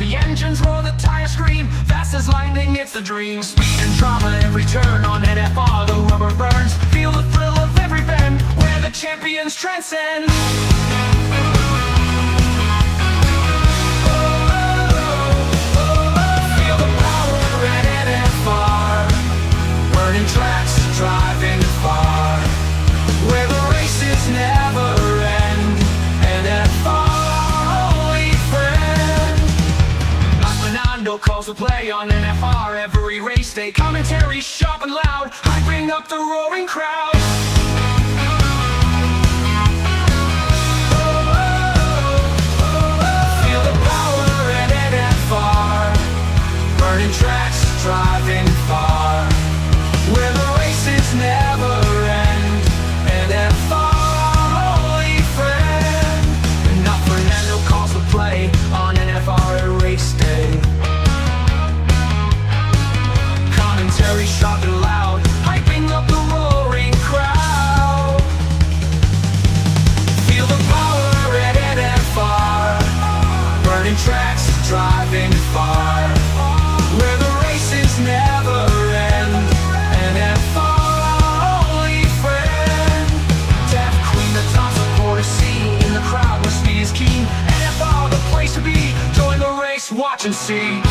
the engines roar, the tires scream. Fast as lightning, it's the dream. Speed and drama, every turn on NFR, the rubber burns. Feel the thrill of every bend, where the champions transcend. Feel the power at NFR, burning tracks, driving far, where the races never end. NFR, only friend. Fernando calls the play on NFR every race day. Commentary sharp and loud, hyping up the roaring crowd. Feel the power at NFR, burning tracks, driving far, where the races never end. NFR, only friend. Not Fernando calls the play on NFR at race day. Commentary sharp and loud, hyping up the roaring crowd. Feel the power at NFR, burning tracks, driving far, where the races never end. NFR, only friend. Deaf Queen, the top supporter, see in the crowd where speed is keen. NFR, the place to be. Join the race, watch and see.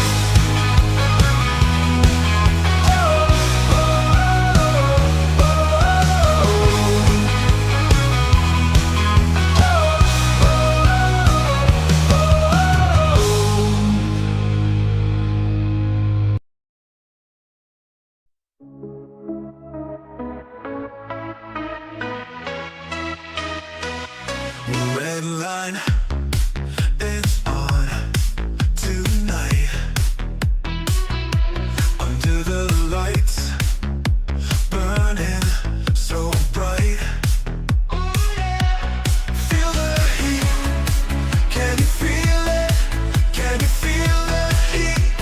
Red line, it's on tonight. Under the lights, burning so bright. Feel the heat, can you feel it? Can you feel the heat?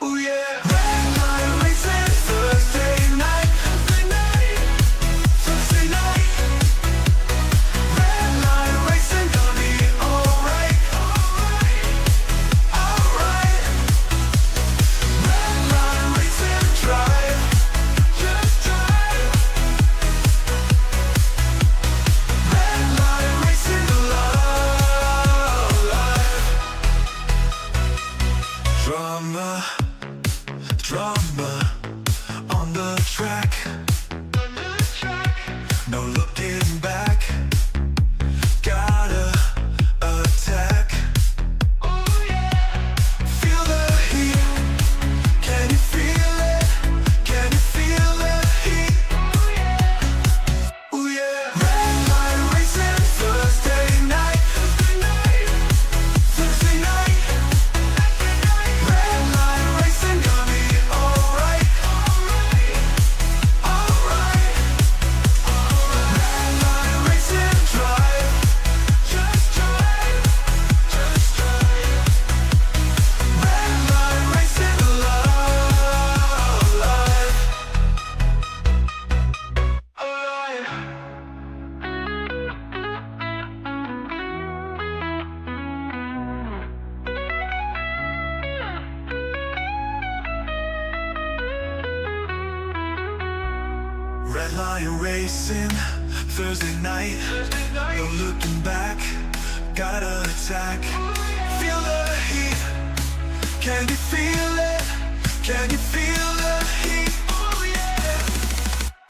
Oh yeah. Red line racing Thursday night. Thursday night. Red line racing, gonna be alright. Alright. Red line racing, drive. Just drive. Red line racing, love life. Drama, drama on the track. No looking back. Gotta attack. Feel the heat. Can you feel it? Can you feel the heat? Oh yeah. Red line racing Thursday night. Thursday night. Red line racing, gonna be alright. Alright. Red line racing, drive. Just drive. Just drive. Red line racing, love life. Alive. Red line racing Thursday night. No looking back. Gotta attack. Feel the heat. Can you feel it? Can you feel the heat? Oh yeah.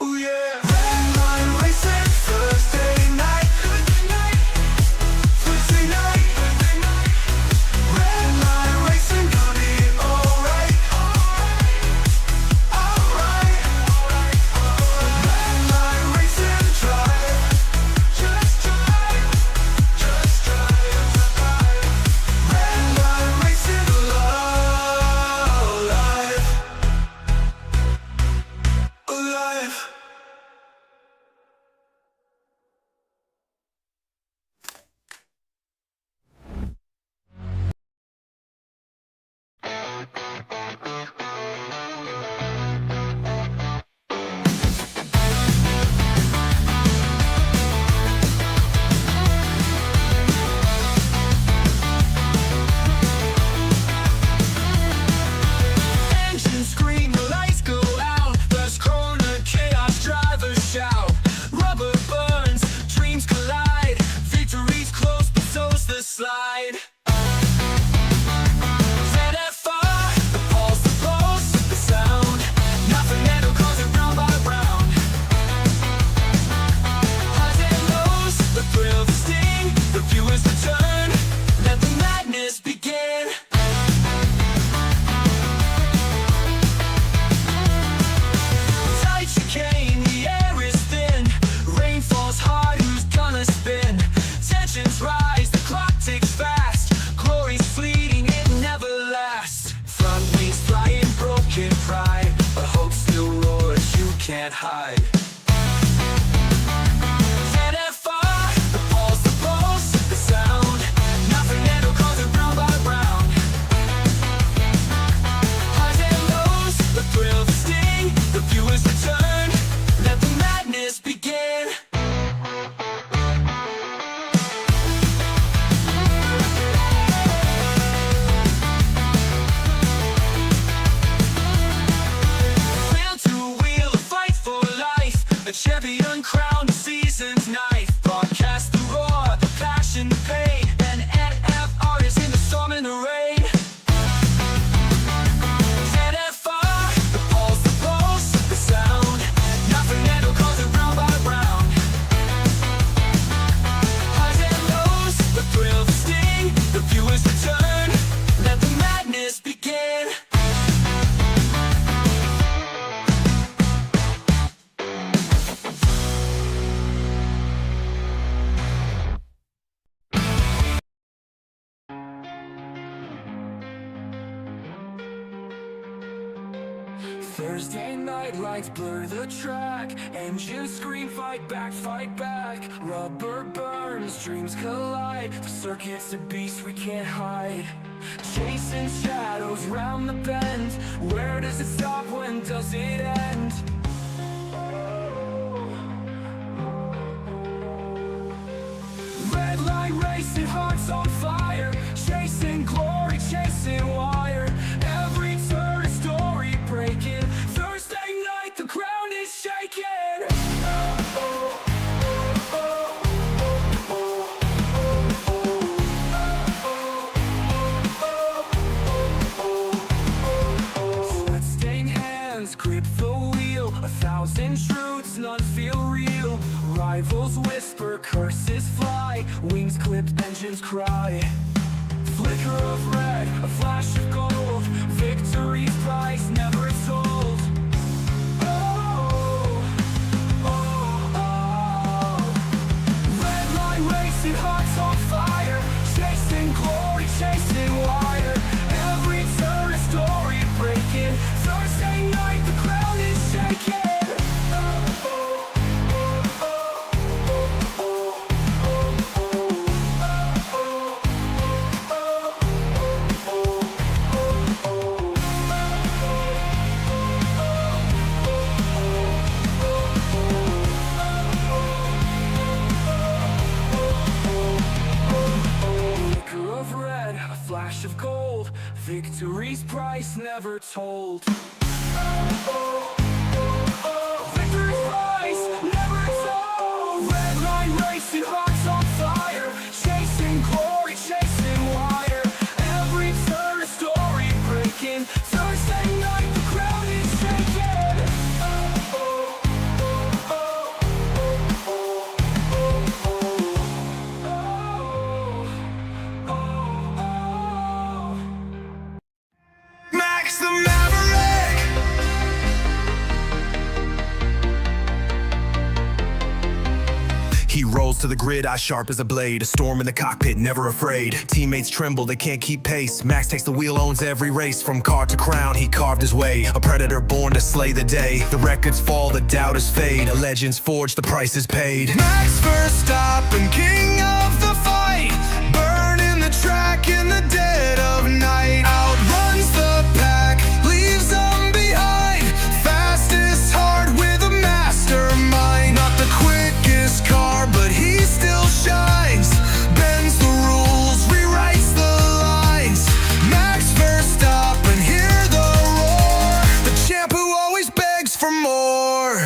Oh yeah. Red line racing Thursday night. Thursday night. Red line racing, gonna be alright. Alright. Red line racing, drive. Just drive. Just drive. Red line racing, love life. can't hide. NFR, the pulse, the sound. Nothing ever calls it round by round. Highs and lows, the thrill, the sting, the viewers return. Let the madness begin. Wheel to wheel, a fight for life. A champion crowned, a seasoned knife. Broadcast the roar, the passion, the pain. An NFR is in the storm and the rain. NFR, the pulse, the sound. Nothing ever calls it round by round. Highs and lows, the thrill, the sting, the viewers return. Let the madness begin. Thursday night lights blur the track. Engines scream, fight back, fight back. Rubber burns, dreams collide. The circuit's a beast we can't hide. Chasing shadows round the bend. Where does it stop? When does it end? Red line racing, hearts on fire. Chasing glory, chasing wire. Every turn a story breaking. Thursday night, the ground is shaking. Sweat-stained hands grip the wheel. 1,000 truths, none feel real. Rivals whisper, curses fly. Wings clip, engines cry. Flicker of red, a flash of gold. Victory's price never told. Oh, oh, oh. Red line racing, hearts on fire. Chasing glory, chasing wire. Every turn a story breaking. Thursday night, the ground is shaking. Flicker of red, a flash of gold. Victory's price never told. Victory's price never told. Red line racing, hearts on fire. Chasing glory, chasing wire. Every turn a story breaking. Thursday night, the crowd is shaking. Max the Maverick. He rolls to the grid, eye sharp as a blade. A storm in the cockpit, never afraid. Teammates tremble, they can't keep pace. Max takes the wheel, owns every race. From car to crown, he carved his way. A predator born to slay the day. The records fall, the doubters fade. A legend's forged, the price is paid. Max Verstappen, king of the fight. Burning the track in the dead of night. Outruns the pack, leaves them behind. Fastest heart with a mastermind. Not the quickest car, but he still shines. Bends the rules, rewrites the lines. Max Verstappen, hear the roar. The champ who always begs for more.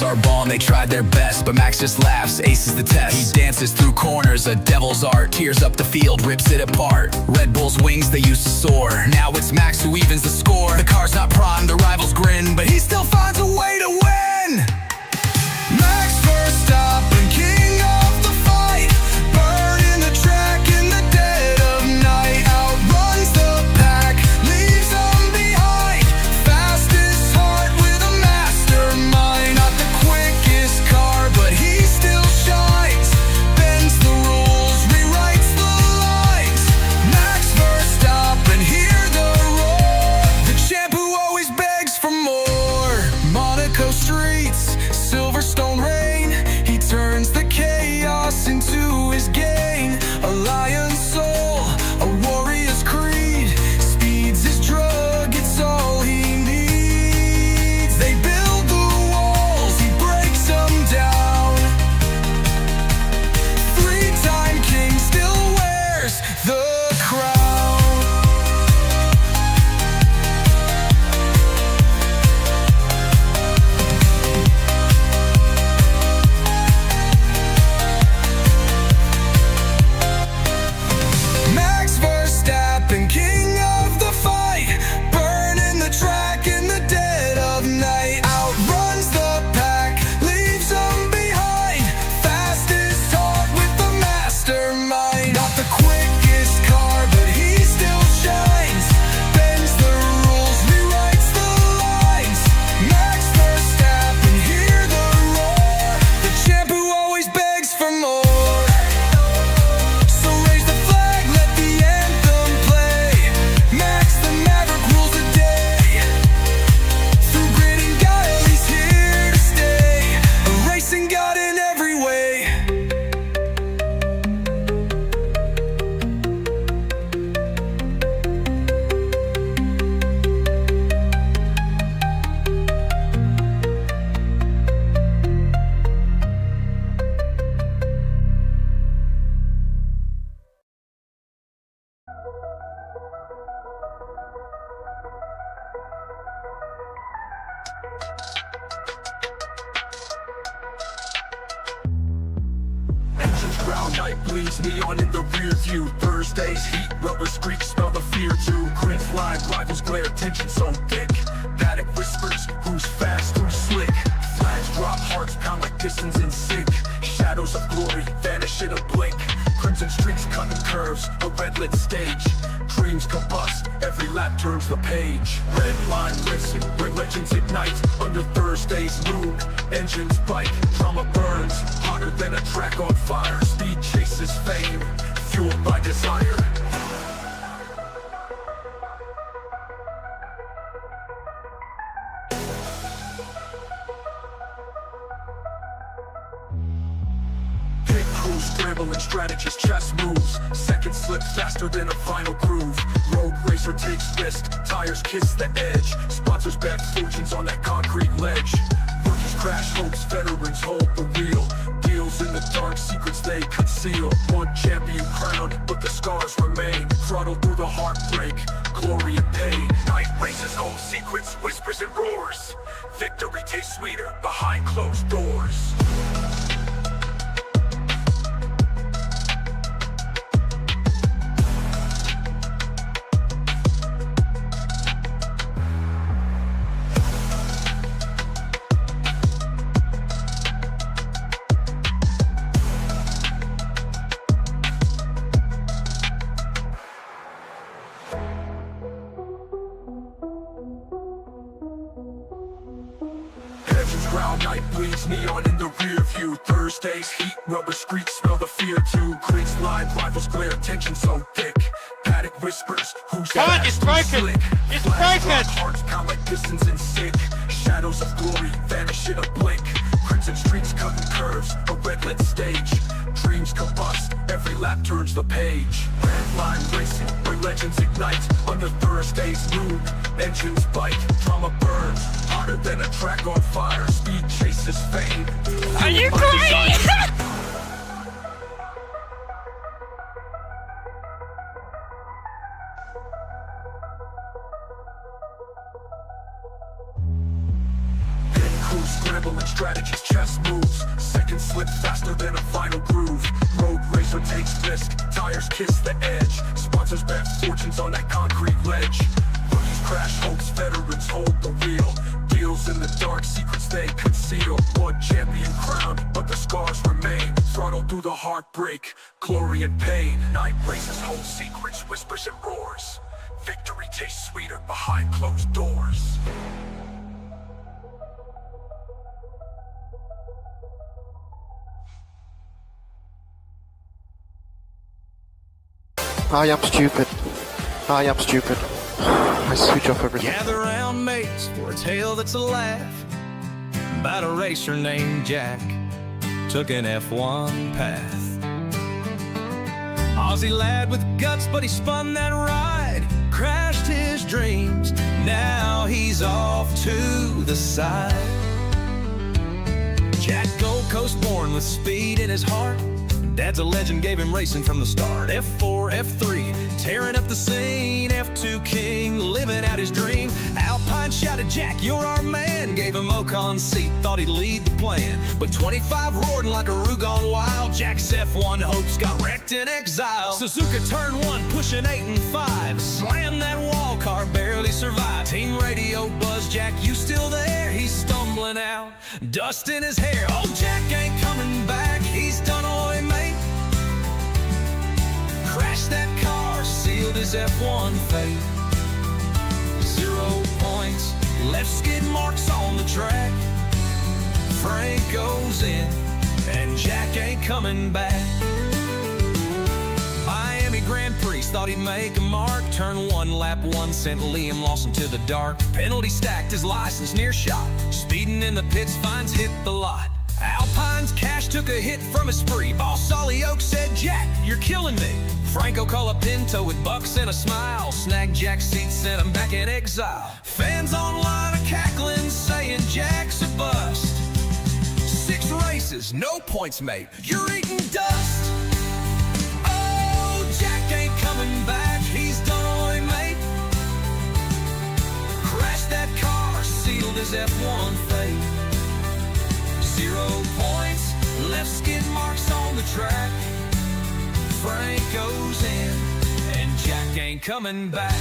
Our ball, they tried their best, but Max just laughs, aces the test. He dances through corners, a devil's art. Tears up the field, rips it apart. Red Bull's wings, they used to soar. Now it's Max who evens the score. The car's not primed, the rivals grin, but he still finds a way to win. Max Verstappen, king of the fight. Burning the track in the dead of night. Outruns the pack, leaves them behind. Fastest heart with a mastermind. night bleeds neon in the rear view. Thursday's heat, rubber screech, smell the fear too. Grid flying, rivals glare, tension so thick. Paddock whispers, who's fast, who's slick. Flags drop, hearts pound like pistons in sync. Shadows of glory vanish in a blink. Crimson streaks cutting curves, a red-lit stage. Dreams combust, every lap turns the page. Red line racing, where legends ignite. Under Thursday's moon, engines bite. Drama burns, hotter than a track on fire. Speed chases fame, fueled by desire. Scrambling strategist, chess moves. Seconds slip faster than a final groove. Road racer takes risk, tires kiss the edge. Sponsors bet fortunes on that concrete ledge. Rookies crash hopes, veterans hold the wheel. Deals in the dark, secrets they conceal. One champion crowned, but the scars remain. Throttle through the heartbreak, glory and pain. Night races hold secrets, whispers and roars. Victory tastes sweeter behind closed doors. Ground night bleeds neon in the rear view. Thursday's heat, rubber screech, smell the fear too. Grids line, rivals glare, tension so thick. Paddock whispers, who's fast, it's broken! slick. It's Flags broken! drop, hearts pound like pistons in sync. Shadows of glory vanish in a blink. Crimson streaks cutting curves, a red-lit stage. Dreams combust, every lap turns the page. Red line racing, where legends ignite. Under Thursday's moon, engines bite. Drama burns, hotter than a track on fire. Speed chases fame. Are you fueled by crazy? desire. Scrambling strategies, chess moves. Seconds slip faster than a final groove. Road racer takes risk, tires kiss the edge. Sponsors bet fortunes on that concrete ledge. Rookies crash hopes, veterans hold the wheel. Deals in the dark, secrets they conceal. One champion crowned, but the scars remain. Throttle through the heartbreak, glory and pain. Night races hold secrets, whispers and roars. Victory tastes sweeter behind closed doors. I am stupid. I am stupid. I switch off everything. Gather round mates for a tale that's a laugh about a racer named Jack took an F1 path. Aussie lad with guts, but he spun that ride, crashed his dreams. Now he's off to the side. Jack Gold Coast born with speed in his heart. Dad's a legend, gave him racing from the start. F4, F3, tearing up the scene. F2 king, living out his dream. Alpine shouted, Jack, you're our man. Gave him Ocon seat, thought he'd lead the plan. But 25 roared like a roo gone wild. Jack's F1 hopes got wrecked in exile. Suzuka turn 1, pushing 8 and 5. Slammed that wall, car barely survived. Team radio buzz, Jack, you still there? He's stumbling out, dust in his hair. Oh, Jack ain't coming back, he's done all he made. Crashed that car, sealed his F1 fate. 0 points, left skid marks on the track. Frank goes in, and Jack ain't coming back. Miami Grand Prix thought he'd make a mark. Turn 1, lap 1 sent Liam Lawson to the dark. Penalty stacked, his license near shot. Speeding in the pits, fines hit the lot. Alpine's cash took a hit from his spree. Boss Ollie Oak said, Jack, you're killing me. Franco Colapinto with bucks and a smile. Snagged Jack's seat, sent him back in exile. Fans online are cackling, saying Jack's a bust. 6 races, no points made, you're eating dust. Oh, Jack ain't coming back, he's done all he made. Crashed that car, sealed his F1 fate. 0 points, left skid marks on the track. Frank goes in, and Jack ain't coming back.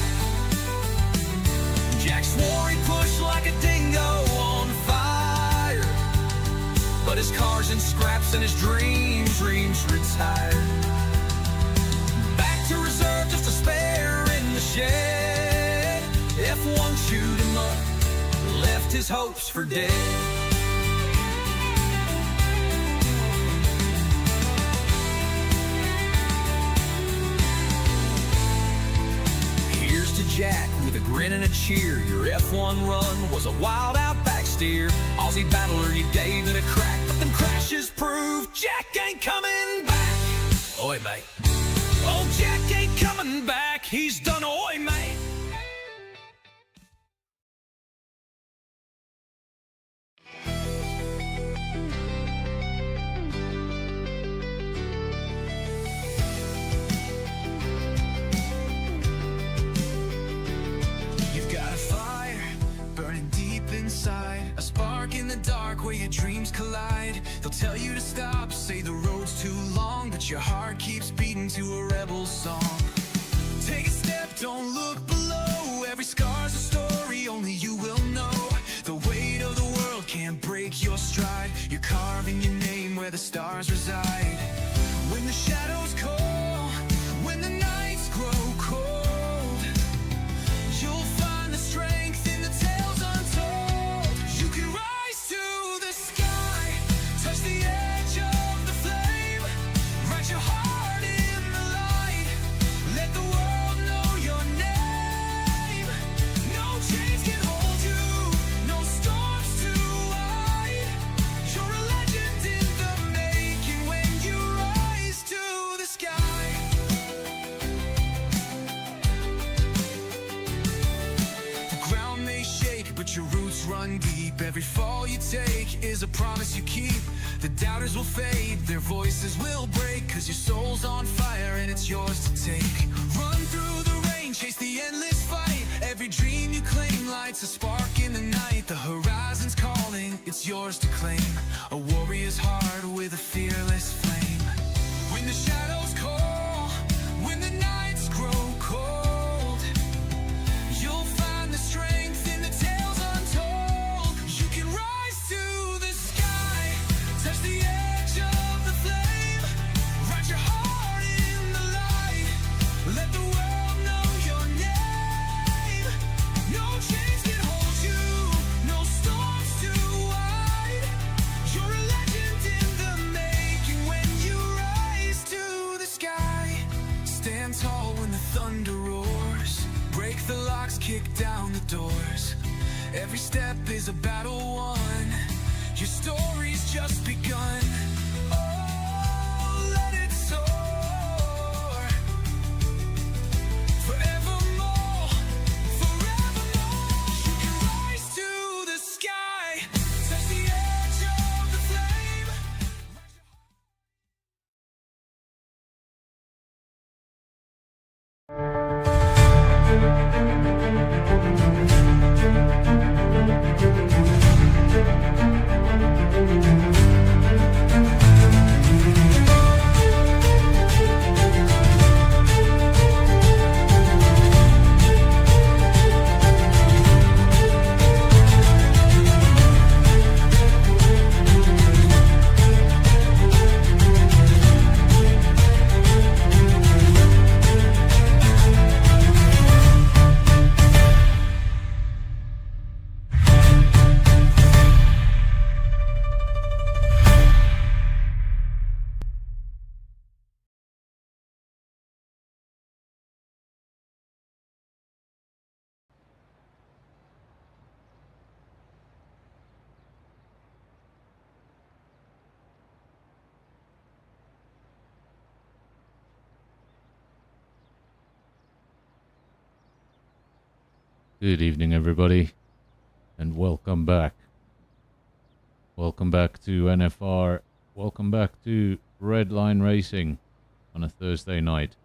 Jack swore he'd push like a dingo on fire, but his car's in scraps and his dreams retired. Back to reserve, just a spare in the shed. F1 chewed him up, left his hopes for dead. Here's to Jack with a grin and a cheer. Your F1 run was a wild outback steer. Aussie battler, you gave it a crack, but them crashes prove Jack ain't coming back. Oi, mate. Oh, Jack ain't coming back. He's done, oi, mate. You've got a fire burning deep inside, a spark in the dark where your dreams collide. They'll tell you to stop, say the road's too long, but your heart keeps beating to a rebel song. Take a step, don't look below. Every scar's a story, only you will know. The weight of the world can't break your stride. You're carving your name where the stars reside. When the shadows call, when the nights grow cold, you'll find the strength in the tales untold. You can rise to the sky, touch the edge of the flame, write your heart in the light, let the world know your name. No chains can hold you, no storms too wide. You're a legend in the making when you rise to the sky. The ground may shake, but your roots run deep. Every fall you take is a promise you keep. The doubters will fade, their voices will break, 'cause your soul's on fire and it's yours to take. Run through the rain, chase the endless fight. Every dream you claim lights a spark in the night. The horizon's calling, it's yours to claim. A warrior's heart with a fearless flame. When the shadows call, when the nights grow cold, you'll find the strength in the tales untold. You can rise to the sky, touch the edge of the flame, write your heart in the light, let the world know your name. No chains can hold you, no storms too wide. You're a legend in the making when you rise to the sky. Stand tall when the thunder roars, break the locks, kick down the doors. Every step is a battle won, your story's just begun. Oh, let it soar, forevermore, forevermore. You can rise to the sky, touch the edge of the flame. Good evening, everybody, and welcome back. Welcome back to NFR. Welcome back to Redline Racing on a Thursday night.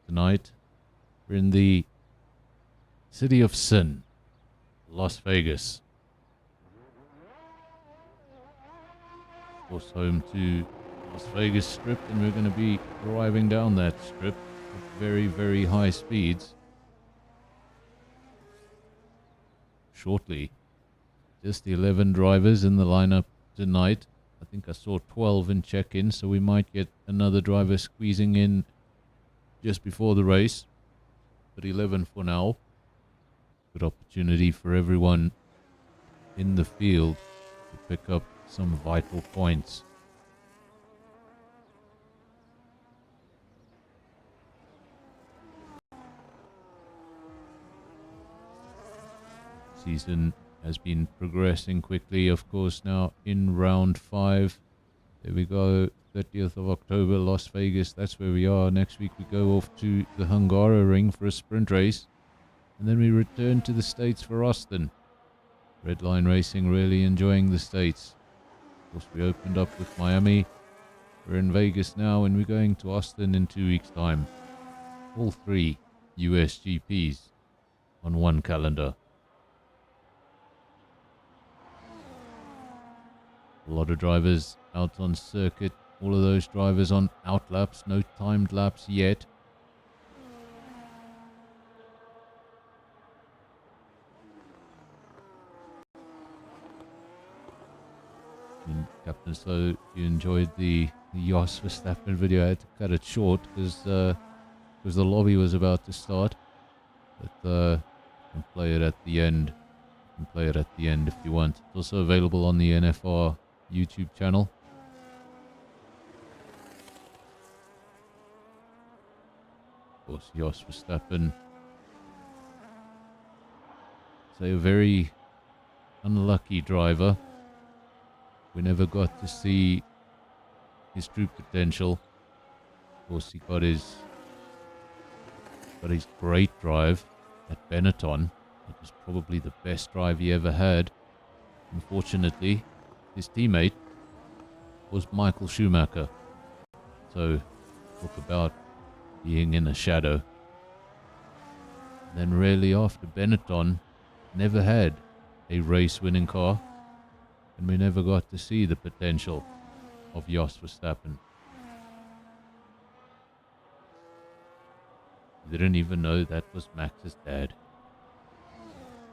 Tonight, we're in the city of sin, Las Vegas. Of course, home to Las Vegas Strip, and we're going to be driving down that strip at very, very high speeds shortly. Just 11 drivers in the lineup tonight. I think I saw 12 in check-in, so we might get another driver squeezing in just before the race. But 11 for now. Good opportunity for everyone in the field to pick up some vital points. Season has been progressing quickly, of course. Now in round 5, there we go, 30th of October, Las Vegas. That's where we are. Next week we go off to the Hungaroring for a sprint race, and then we return to the States for Austin. Redline Racing really enjoying the States. Of course, we opened up with Miami. We're in Vegas now, and we're going to Austin in 2 weeks' time. All 3 US GPs on one calendar. A lot of drivers out on circuit. All of those drivers on out laps. No timed laps yet. And Captain So, you enjoyed the Jos Verstappen video. I had to cut it short because the lobby was about to start. But you can play it at the end. You can play it at the end if you want. It's also available on the NFR YouTube channel. Of course, Jos Verstappen. Say a very unlucky driver. We never got to see his true potential. Of course, he got his great drive at Benetton. It was probably the best drive he ever had. Unfortunately, his teammate was Michael Schumacher. So, talk about being in a shadow. Then really after Benetton, never had a race-winning car, and we never got to see the potential of Jos Verstappen. You didn't even know that was Max's dad.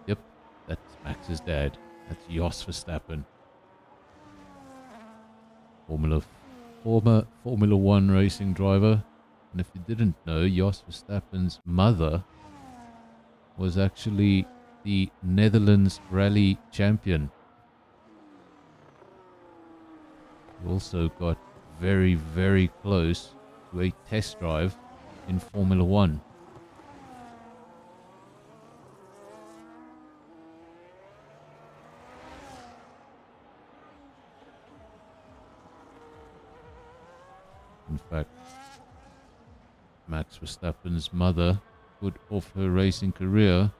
Yep, that's Max's dad. That's Jos Verstappen. Former Formula 1 racing driver. And if you didn't know, Jos Verstappen's mother was actually the Netherlands rally champion. He also got very, very close to a test drive in Formula 1. In fact, Max Verstappen's mother put off her racing career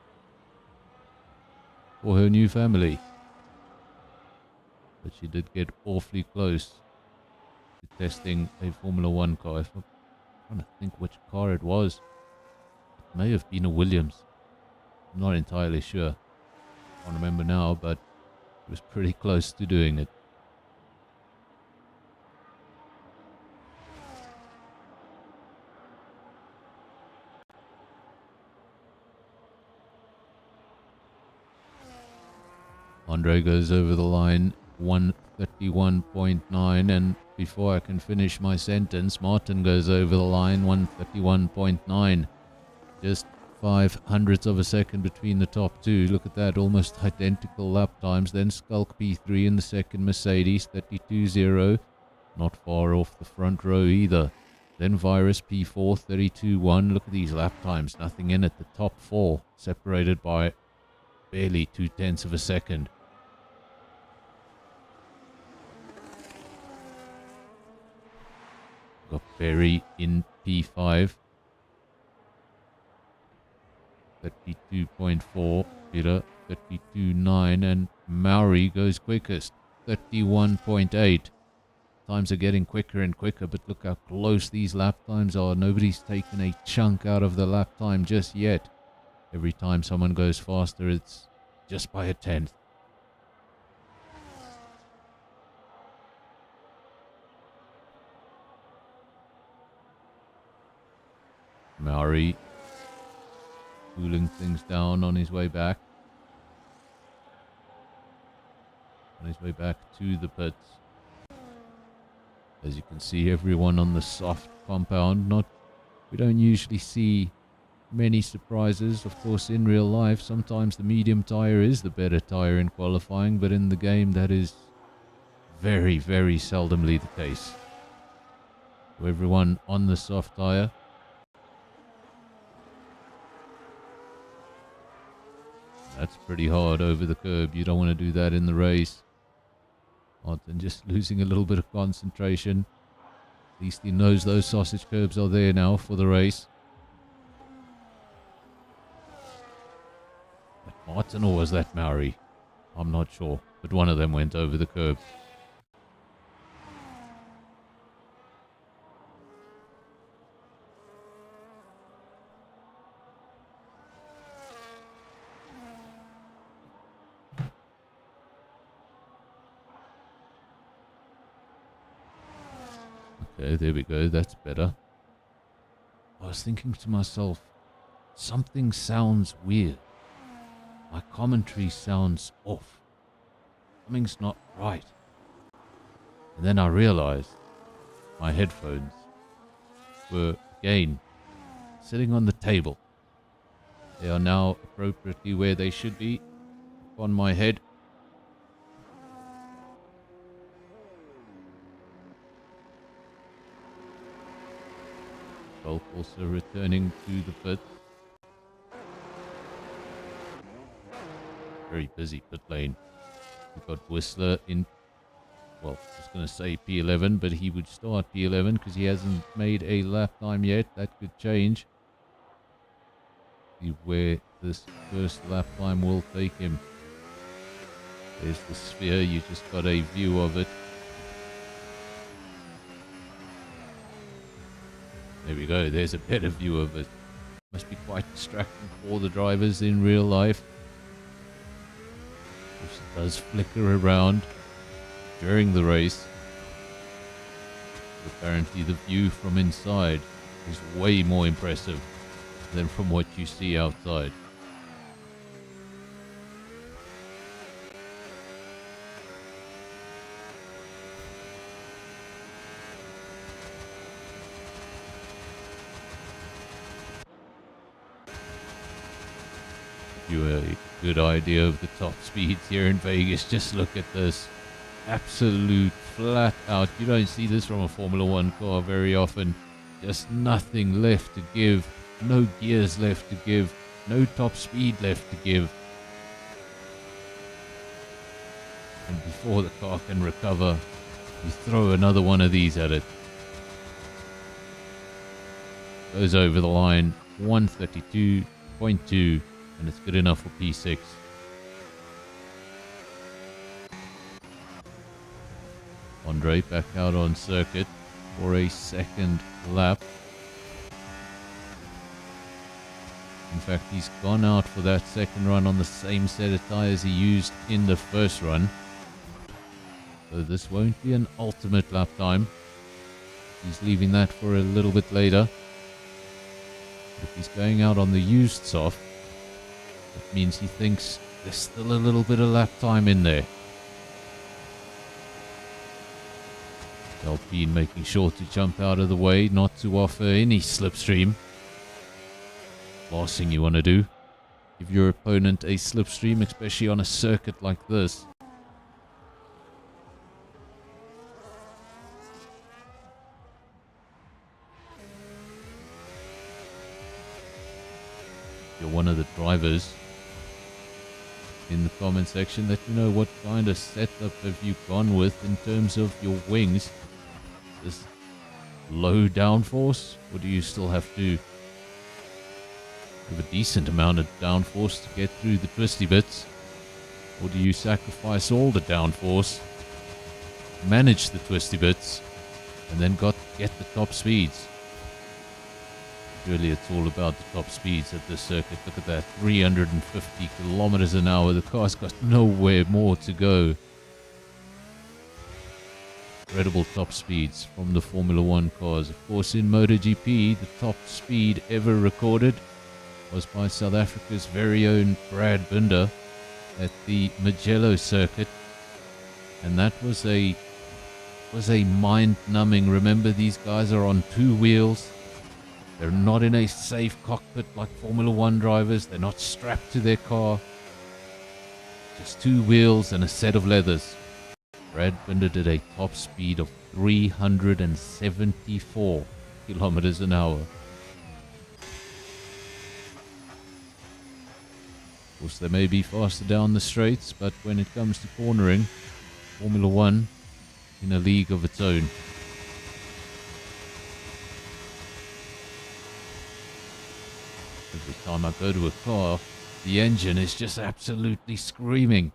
for her new family. But she did get awfully close to testing a Formula 1 car. I'm trying to think which car it was. It may have been a Williams. I'm not entirely sure. I can't remember now, but it was pretty close to doing it. Andre goes over the line, 131.9, and before I can finish my sentence, Martin goes over the line, 131.9. Just 0.05 of a second between the top two. Look at that, almost identical lap times. Then Skulk P3 in the second Mercedes, 32.0. Not far off the front row either. Then Virus P4, 32.1. Look at these lap times, nothing in it. The top four separated by barely 0.2 of a second. Got Berry in P5, 32.4, Peter 32.9, and Mauri goes quickest, 31.8. Times are getting quicker and quicker, but look how close these lap times are. Nobody's taken a chunk out of the lap time just yet. Every time someone goes faster, it's just by 1/10. Maori cooling things down on his way back. On his way back to the pits. As you can see, everyone on the soft compound. We don't usually see many surprises. Of course, in real life, sometimes the medium tire is the better tire in qualifying, but in the game that is very, very seldomly the case. So everyone on the soft tire. That's pretty hard over the curb. You don't want to do that in the race. Martin just losing a little bit of concentration. At least he knows those sausage curbs are there now for the race. That Martin or was that Maori? I'm not sure. But one of them went over the curb. Okay, there we go. That's better. I was thinking to myself, something sounds weird. My commentary sounds off. Something's not right. And then I realized my headphones were, again, sitting on the table. They are now appropriately where they should be, on my head. Also returning to the pit. Very busy pit lane. We've got Whistler in, well, I was going to say P11, but he would start P11 because he hasn't made a lap time yet. That could change. See where this first lap time will take him. There's the sphere. You just got a view of it. There we go, there's a better view of it. Must be quite distracting for the drivers in real life. Which does flicker around during the race. Apparently the view from inside is way more impressive than from what you see outside. You a good idea of the top speeds here in Vegas. Just look at this. Absolute flat out. You don't see this from a Formula 1 car very often. Just nothing left to give. No gears left to give. No top speed left to give. And before the car can recover, you throw another one of these at it. Goes over the line. 132.2. And it's good enough for P6. Andre back out on circuit for a second lap. In fact, he's gone out for that second run on the same set of tires he used in the first run. So this won't be an ultimate lap time. He's leaving that for a little bit later. If he's going out on the used soft, it means he thinks there's still a little bit of lap time in there. Alpine making sure to jump out of the way, not to offer any slipstream. Last thing you want to do, give your opponent a slipstream, especially on a circuit like this. If you're one of the drivers, in the comment section, let me know what kind of setup have you gone with in terms of your wings. This low downforce, or do you still have to have a decent amount of downforce to get through the twisty bits, or do you sacrifice all the downforce, manage the twisty bits, and then get the top speeds? Really, it's all about the top speeds at this circuit. Look at that, 350 kilometers an hour. The car's got nowhere more to go. incredible top speeds from the Formula One cars. Of course, in MotoGP, the top speed ever recorded was by South Africa's very own Brad Binder at the Mugello circuit, and that was a mind-numbing. Remember, these guys are on 2 wheels. They're not in a safe cockpit like Formula One drivers. They're not strapped to their car. Just 2 wheels and a set of leathers. Brad Binder did a top speed of 374 kilometers an hour. Of course, they may be faster down the straights, but when it comes to cornering, Formula One in a league of its own. Every time I go to a car, the engine is just absolutely screaming.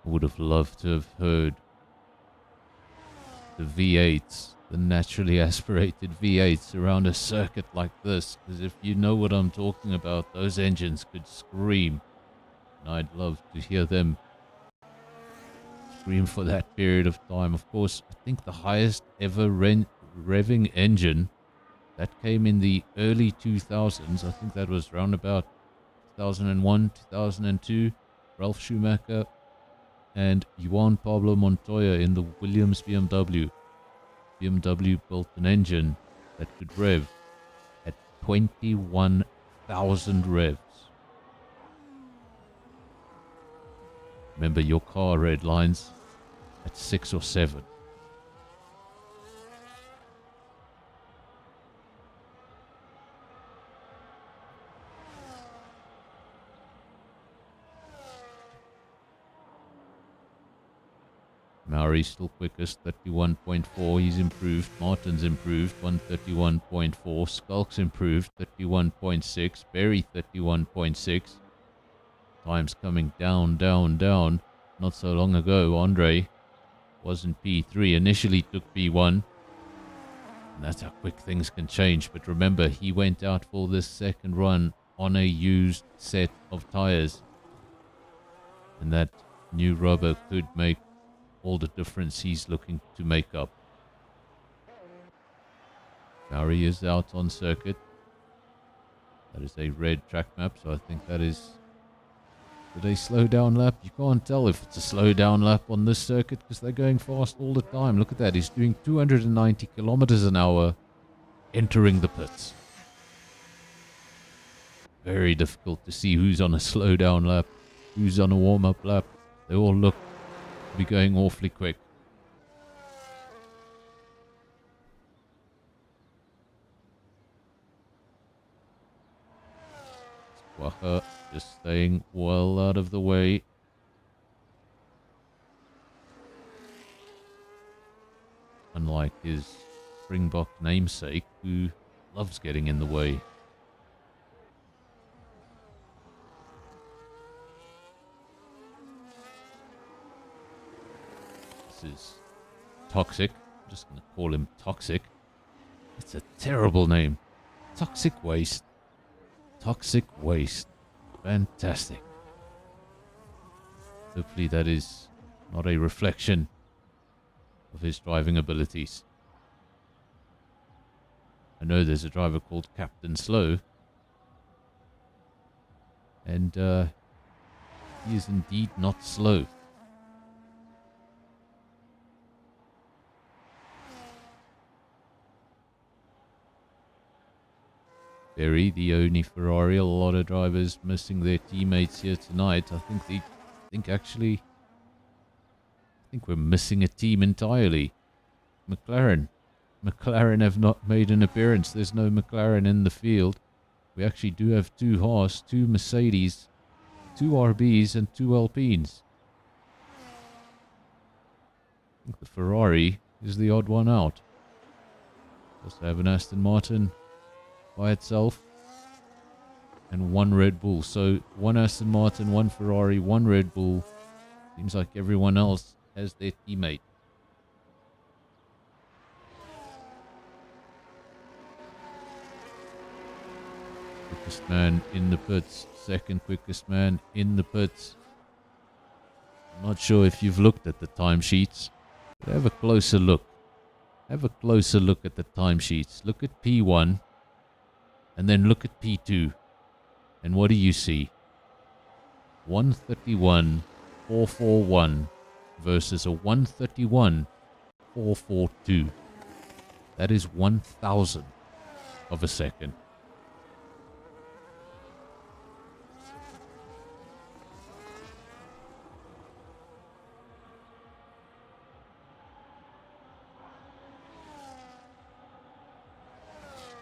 I would have loved to have heard the V8s, the naturally aspirated V8s around a circuit like this, because if you know what I'm talking about, those engines could scream. And I'd love to hear them scream for that period of time. Of course, I think the highest ever revving engine, that came in the early 2000s. I think that was around about 2001, 2002. Ralf Schumacher and Juan Pablo Montoya in the Williams BMW. BMW built an engine that could rev at 21,000 revs. Remember, your car red lines at 6 or 7. Mauri's still quickest, 31.4. He's improved. Martin's improved, 131.4. Skulk's improved, 31.6. Berry, 31.6. Time's coming down, down, down. Not so long ago, Andre was in P3. Initially took P1. And that's how quick things can change. But remember, he went out for this second run on a used set of tires. And that new rubber could make all the difference he's looking to make up. Mauri is out on circuit. That is a red track map, so I think that is... Did they slow down lap? You can't tell if it's a slow down lap on this circuit because they're going fast all the time. Look at that. He's doing 290 kilometers an hour entering the pits. Very difficult to see who's on a slow down lap, who's on a warm up lap. They all look to be going awfully quick. Wacha just staying well out of the way. Unlike his Springbok namesake, who loves getting in the way. This is Toxic. I'm just going to call him Toxic. It's a terrible name. Toxic Waste. Toxic Waste. Fantastic. Hopefully that is not a reflection of his driving abilities. I know there's a driver called Captain Slow. And he is indeed not slow. Very the only Ferrari. A lot of drivers missing their teammates here tonight. I think we're missing a team entirely. McLaren have not made an appearance. There's no McLaren in the field. We actually do have 2 Haas, 2 Mercedes, 2 RBs and 2 Alpines. I think the Ferrari is the odd one out. Also have an Aston Martin by itself and 1 Red Bull. So 1 Aston Martin, 1 Ferrari, 1 Red Bull. Seems like everyone else has their teammate. Quickest man in the pits. Second quickest man in the pits. I'm not sure if you've looked at the timesheets, but have a closer look. Have a closer look at the timesheets. Look at P1 and then look at P2. And what do you see? 131.441 versus a 131.442. That is 1,000 of a second.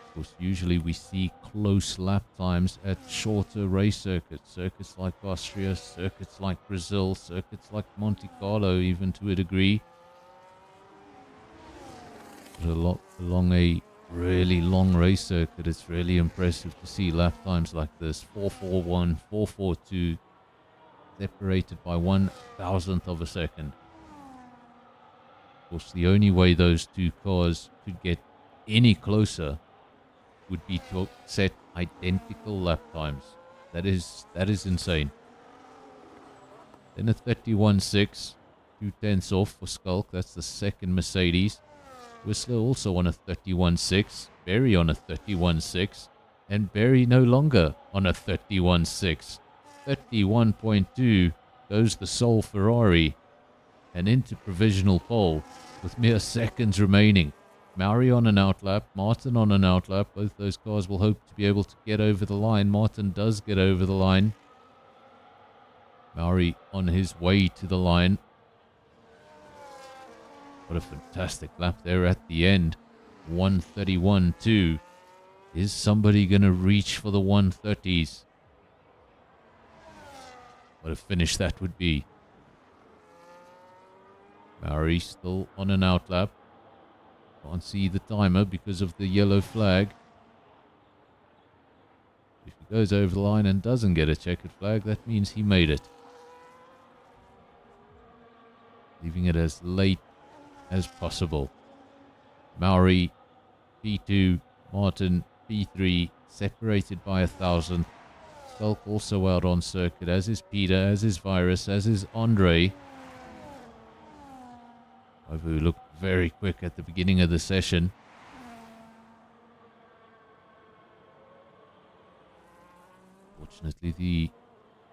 Of course, usually we see close lap times at shorter race circuits. Circuits like Austria, circuits like Brazil, circuits like Monte Carlo, even to a degree. But along a really long race circuit, it's really impressive to see lap times like this. 441, 442, separated by 1,000th of a second. Of course, the only way those two cars could get any closer would be to set identical lap times. That is insane. Then a 31.6, 2/10 off for Skulk. That's the second Mercedes. Whistler also on a 31.6, Berry on a 31.6, and Berry no longer on a 31.6. 31.2 goes the sole Ferrari and into provisional pole with mere seconds remaining. Mauri on an outlap, Martin on an outlap. Both those cars will hope to be able to get over the line. Martin does get over the line. Mauri on his way to the line. What a fantastic lap there at the end. 131.2. Is somebody going to reach for the 130s? What a finish that would be. Mauri still on an outlap. Can't see the timer because of the yellow flag. If he goes over the line and doesn't get a checkered flag, that means he made it. Leaving it as late as possible. Mauri, P2, Martin, P3, separated by 1,000. Skulk also out on circuit, as is Peter, as is Virus, as is Andre. Who looked very quick at the beginning of the session. Fortunately, the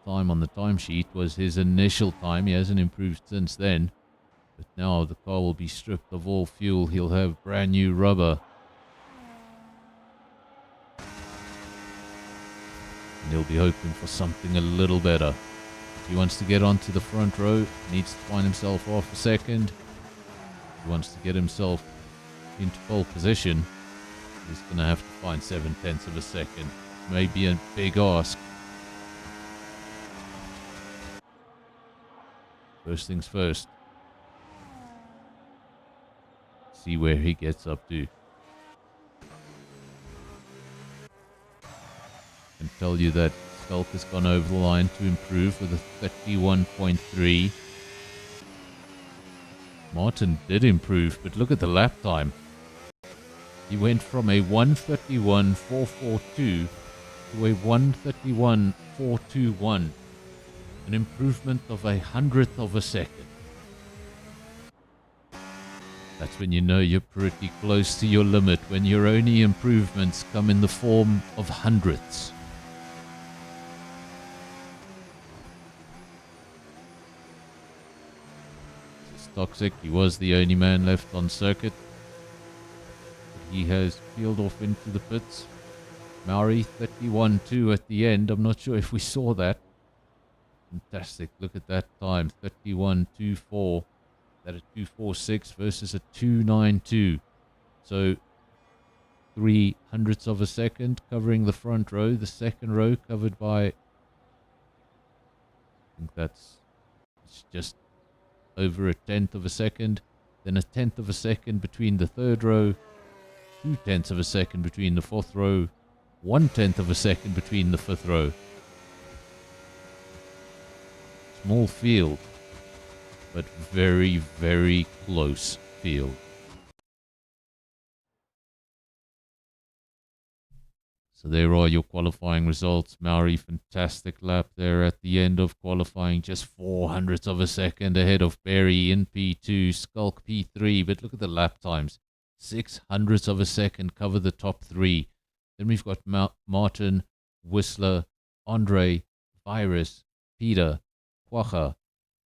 time on the timesheet was his initial time. He hasn't improved since then. But now the car will be stripped of all fuel. He'll have brand new rubber. And he'll be hoping for something a little better. If he wants to get onto the front row, he needs to find himself off a second. He wants to get himself into pole position, he's going to have to find 7/10 of a second. Maybe a big ask. First things first. See where he gets up to. I can tell you that Skulk has gone over the line to improve with a 31.3. Martin did improve, but look at the lap time. He went from a 131.442 to a 131.421. An improvement of 100th of a second. That's when you know you're pretty close to your limit, when your only improvements come in the form of hundredths. Toxic, he was the only man left on circuit. He has peeled off into the pits. Mauri 31.2 at the end. I'm not sure if we saw that. Fantastic. Look at that time. 31.24. That a 2.46 versus a 2.92. So 0.03 of a second covering the front row. The second row covered by, I think it's just over 1/10 of a second, then 1/10 of a second between the third row, 2/10 of a second between the fourth row, 1/10 of a second between the fifth row. Small field, but very, very close field. So there are your qualifying results. Maori, fantastic lap there at the end of qualifying. Just 400ths of a second ahead of Berry in P2, Skulk P3. But look at the lap times. 600ths of a second cover the top three. Then we've got Martin, Whistler, Andre, Virus, Peter, Quagga,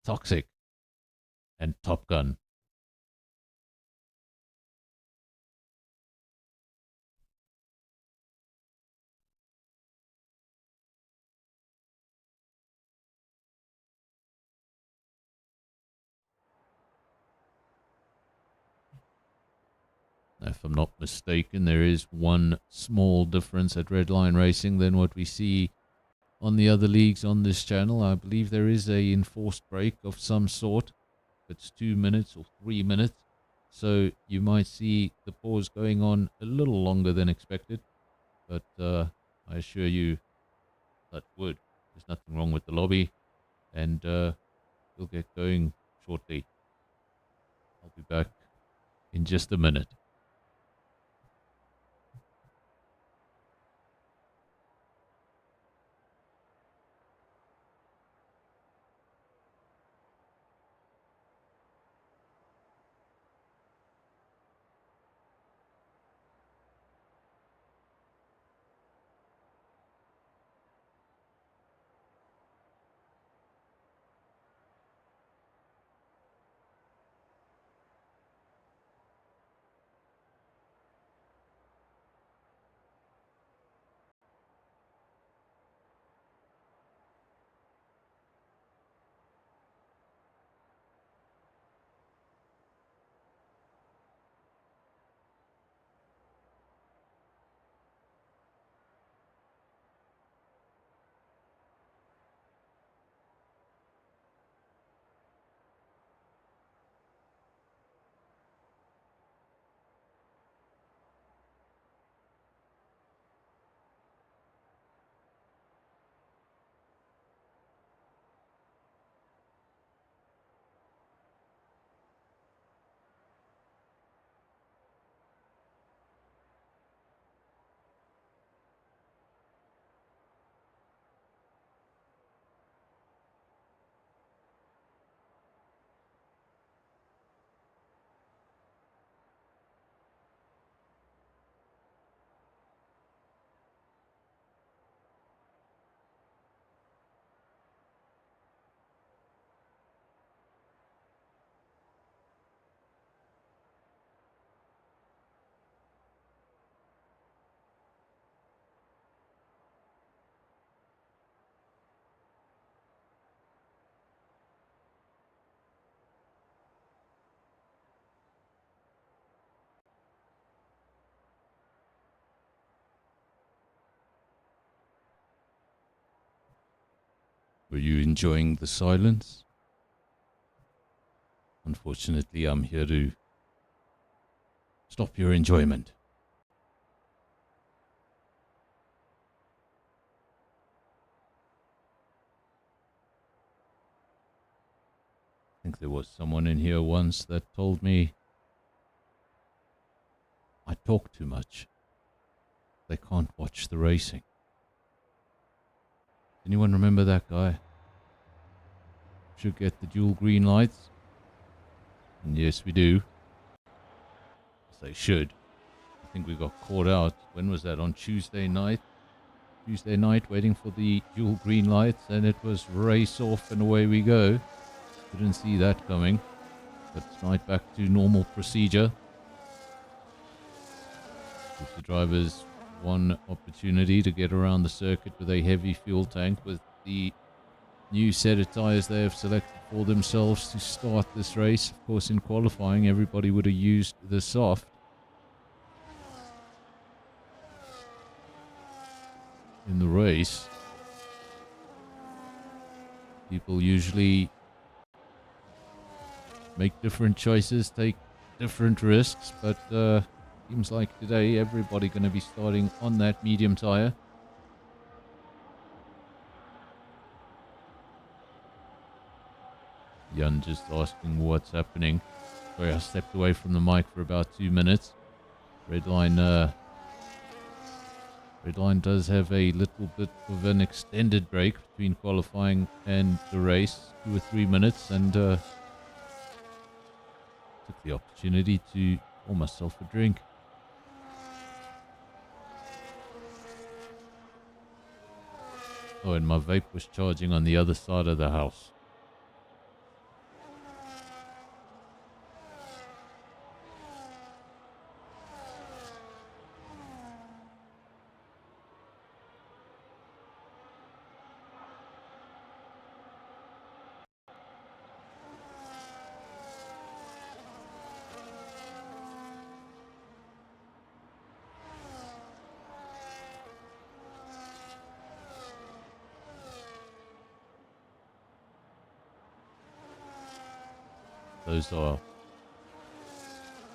Toxic, and Top Gun. If I'm not mistaken, there is one small difference at Redline Racing than what we see on the other leagues on this channel. I believe there is a enforced break of some sort. It's 2 minutes or 3 minutes. So you might see the pause going on a little longer than expected. But I assure you, touch wood, there's nothing wrong with the lobby. And we'll get going shortly. I'll be back in just a minute. Were you enjoying the silence? Unfortunately, I'm here to stop your enjoyment. I think there was someone in here once that told me I talk too much. They can't watch the racing. Anyone remember that guy? Should get the dual green lights. And yes, we do. Yes, they should. I think we got caught out. When was that? On Tuesday night? Tuesday night, waiting for the dual green lights, and it was race off and away we go. Didn't see that coming. But tonight back to normal procedure. Gives the drivers one opportunity to get around the circuit with a heavy fuel tank with the new set of tyres they have selected for themselves to start this race. Of course, in qualifying, everybody would have used the soft. In the race, people usually make different choices, take different risks, but seems like today everybody going to be starting on that medium tyre. Jan just asking what's happening. Sorry, I stepped away from the mic for about 2 minutes. Redline Redline does have a little bit of an extended break between qualifying and the race, 2 or 3 minutes, and took the opportunity to pour myself a drink. Oh, and my vape was charging on the other side of the house.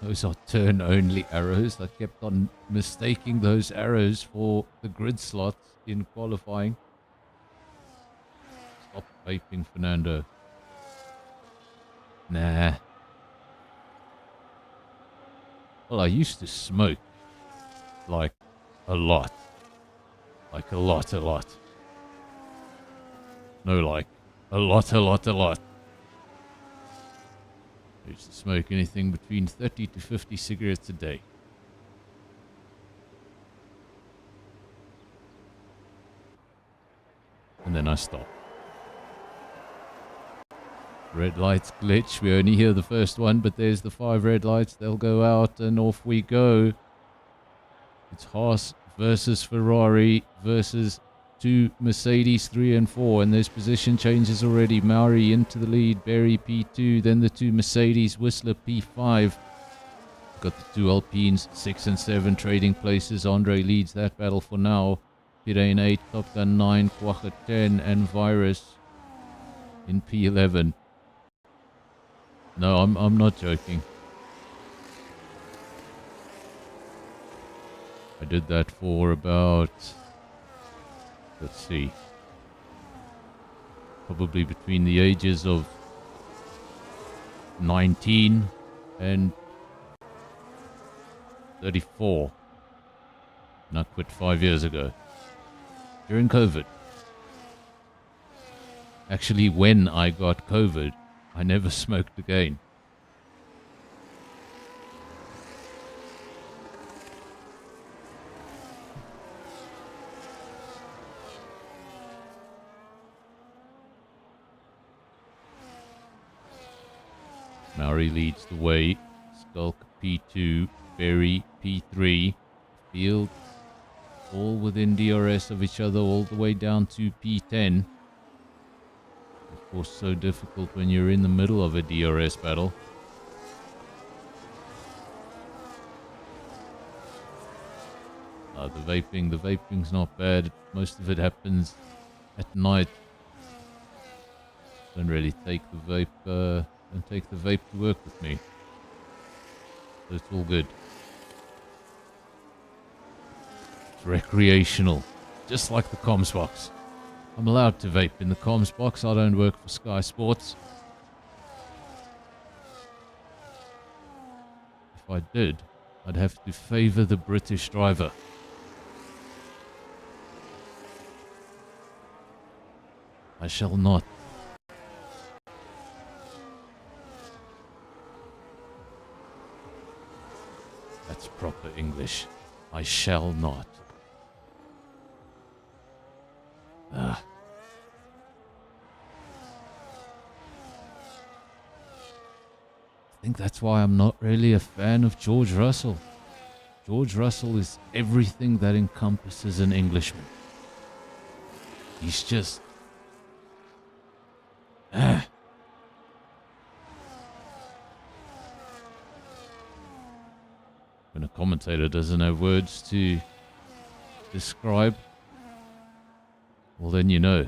Those are turn-only arrows. I kept on mistaking those arrows for the grid slots in qualifying. Stop vaping, Fernando. Nah. Well, I used to smoke. Like, a lot. Like, a lot. No, like, a lot. I used to smoke anything between 30 to 50 cigarettes a day. And then I stopped. Red lights glitch. We only hear the first one, but there's the 5 red lights. They'll go out and off we go. It's Haas versus Ferrari versus 2 Mercedes 3 and 4, and there's position changes already. Mauri into the lead, Berry P2, then the 2 Mercedes, Whistler P5. Got the 2 Alpines 6 and 7 trading places. Andre leads that battle for now. Pirene 8, Top Gun 9, Quagga 10, and Virus in P11. No, I'm not joking. I did that for about, let's see, probably between the ages of 19 and 34. And I quit 5 years ago. During COVID. Actually, when I got COVID, I never smoked again. Mauri leads the way. Skulk P2, Berry P3. Field all within DRS of each other, all the way down to P10. Of course, so difficult when you're in the middle of a DRS battle. The vaping's not bad. Most of it happens at night. Don't really take the vape, don't take the vape to work with me. So it's all good. It's recreational, just like the comms box. I'm allowed to vape in the comms box. I don't work for Sky Sports. If I did, I'd have to favour the British driver. I shall not. That's proper English. I shall not. I think that's why I'm not really a fan of George Russell. George Russell is everything that encompasses an Englishman. He's just... When a commentator doesn't have words to describe, well then you know.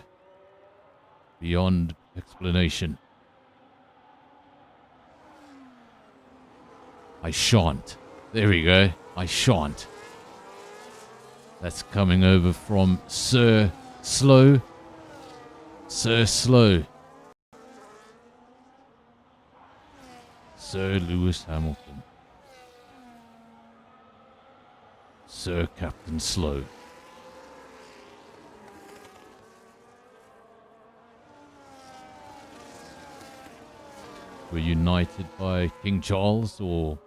Beyond explanation. I shan't. There we go. I shan't. That's coming over from Sir Slow. Sir Slow. Sir Lewis Hamilton. Sir Captain Slow. Were you knighted by King Charles, or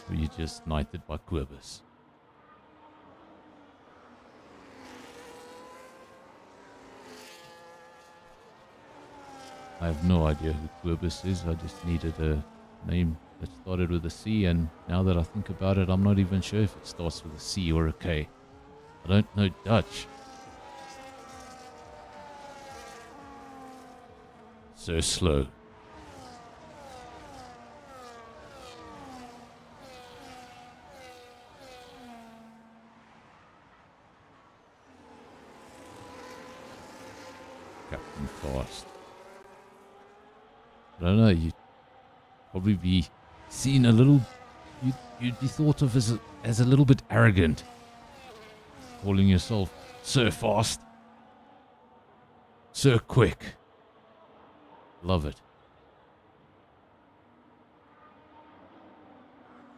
were you just knighted by Quibus? I have no idea who Quibus is. I just needed a name that started with a C, and now that I think about it, I'm not even sure if it starts with a C or a K. I don't know Dutch. So slow. Captain Fast. I don't know, you'd probably be seen a little, you'd be thought of as a little bit arrogant, calling yourself Sir Fast, Sir Quick. Love it.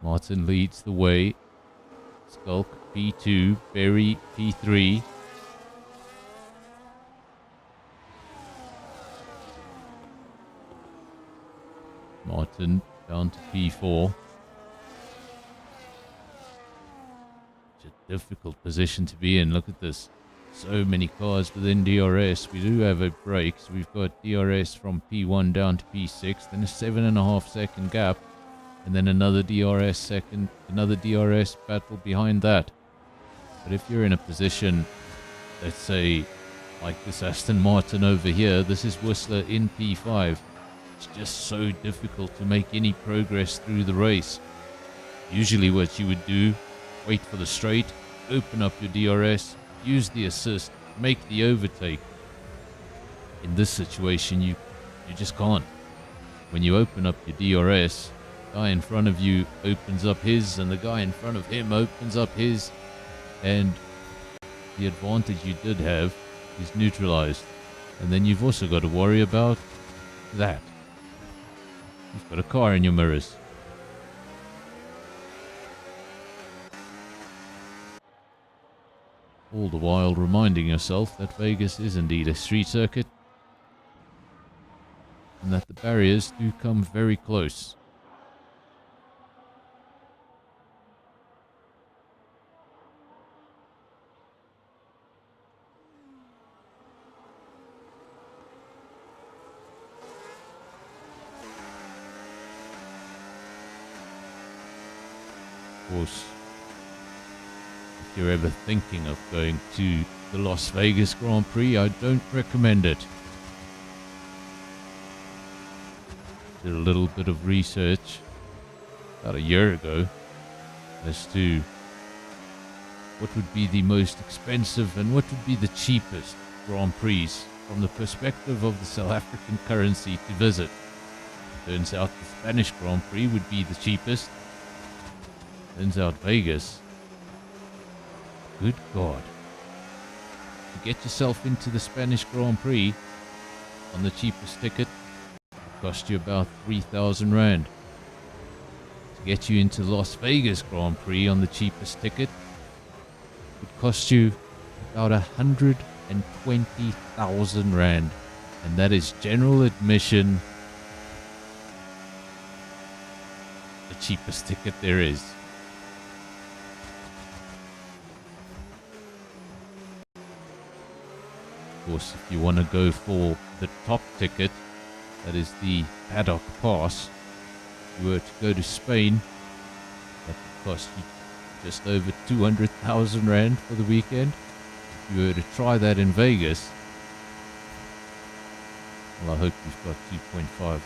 Martin leads the way. Skulk P2, Berry P3. Martin down to P4. It's a difficult position to be in. Look at this. So many cars within DRS. We do have a break, so we've got DRS from P1 down to P6, then a 7.5 second gap, and then another DRS battle behind that. But if you're in a position, let's say, like this Aston Martin over here, this is Whistler in P5. It's just so difficult to make any progress through the race. Usually what you would do, wait for the straight, open up your DRS, use the assist, make the overtake. In this situation, you just can't. When you open up your DRS, the guy in front of you opens up his, and the guy in front of him opens up his, and the advantage you did have is neutralized. And then you've also got to worry about that. You've got a car in your mirrors. All the while reminding yourself that Vegas is indeed a street circuit, and that the barriers do come very close. Of course, if you're ever thinking of going to the Las Vegas Grand Prix, I don't recommend it. Did a little bit of research about a year ago as to what would be the most expensive and what would be the cheapest Grand Prix from the perspective of the South African currency to visit. Turns out the Spanish Grand Prix would be the cheapest. Turns out Vegas, good God, to get yourself into the Spanish Grand Prix on the cheapest ticket would cost you about 3,000 Rand. To get you into Las Vegas Grand Prix on the cheapest ticket would cost you about 120,000 Rand, and that is general admission, the cheapest ticket there is. Of course, if you want to go for the top ticket, that is the paddock pass, if you were to go to Spain, that would cost you just over 200,000 Rand for the weekend. If you were to try that in Vegas, well, I hope you've got $2.5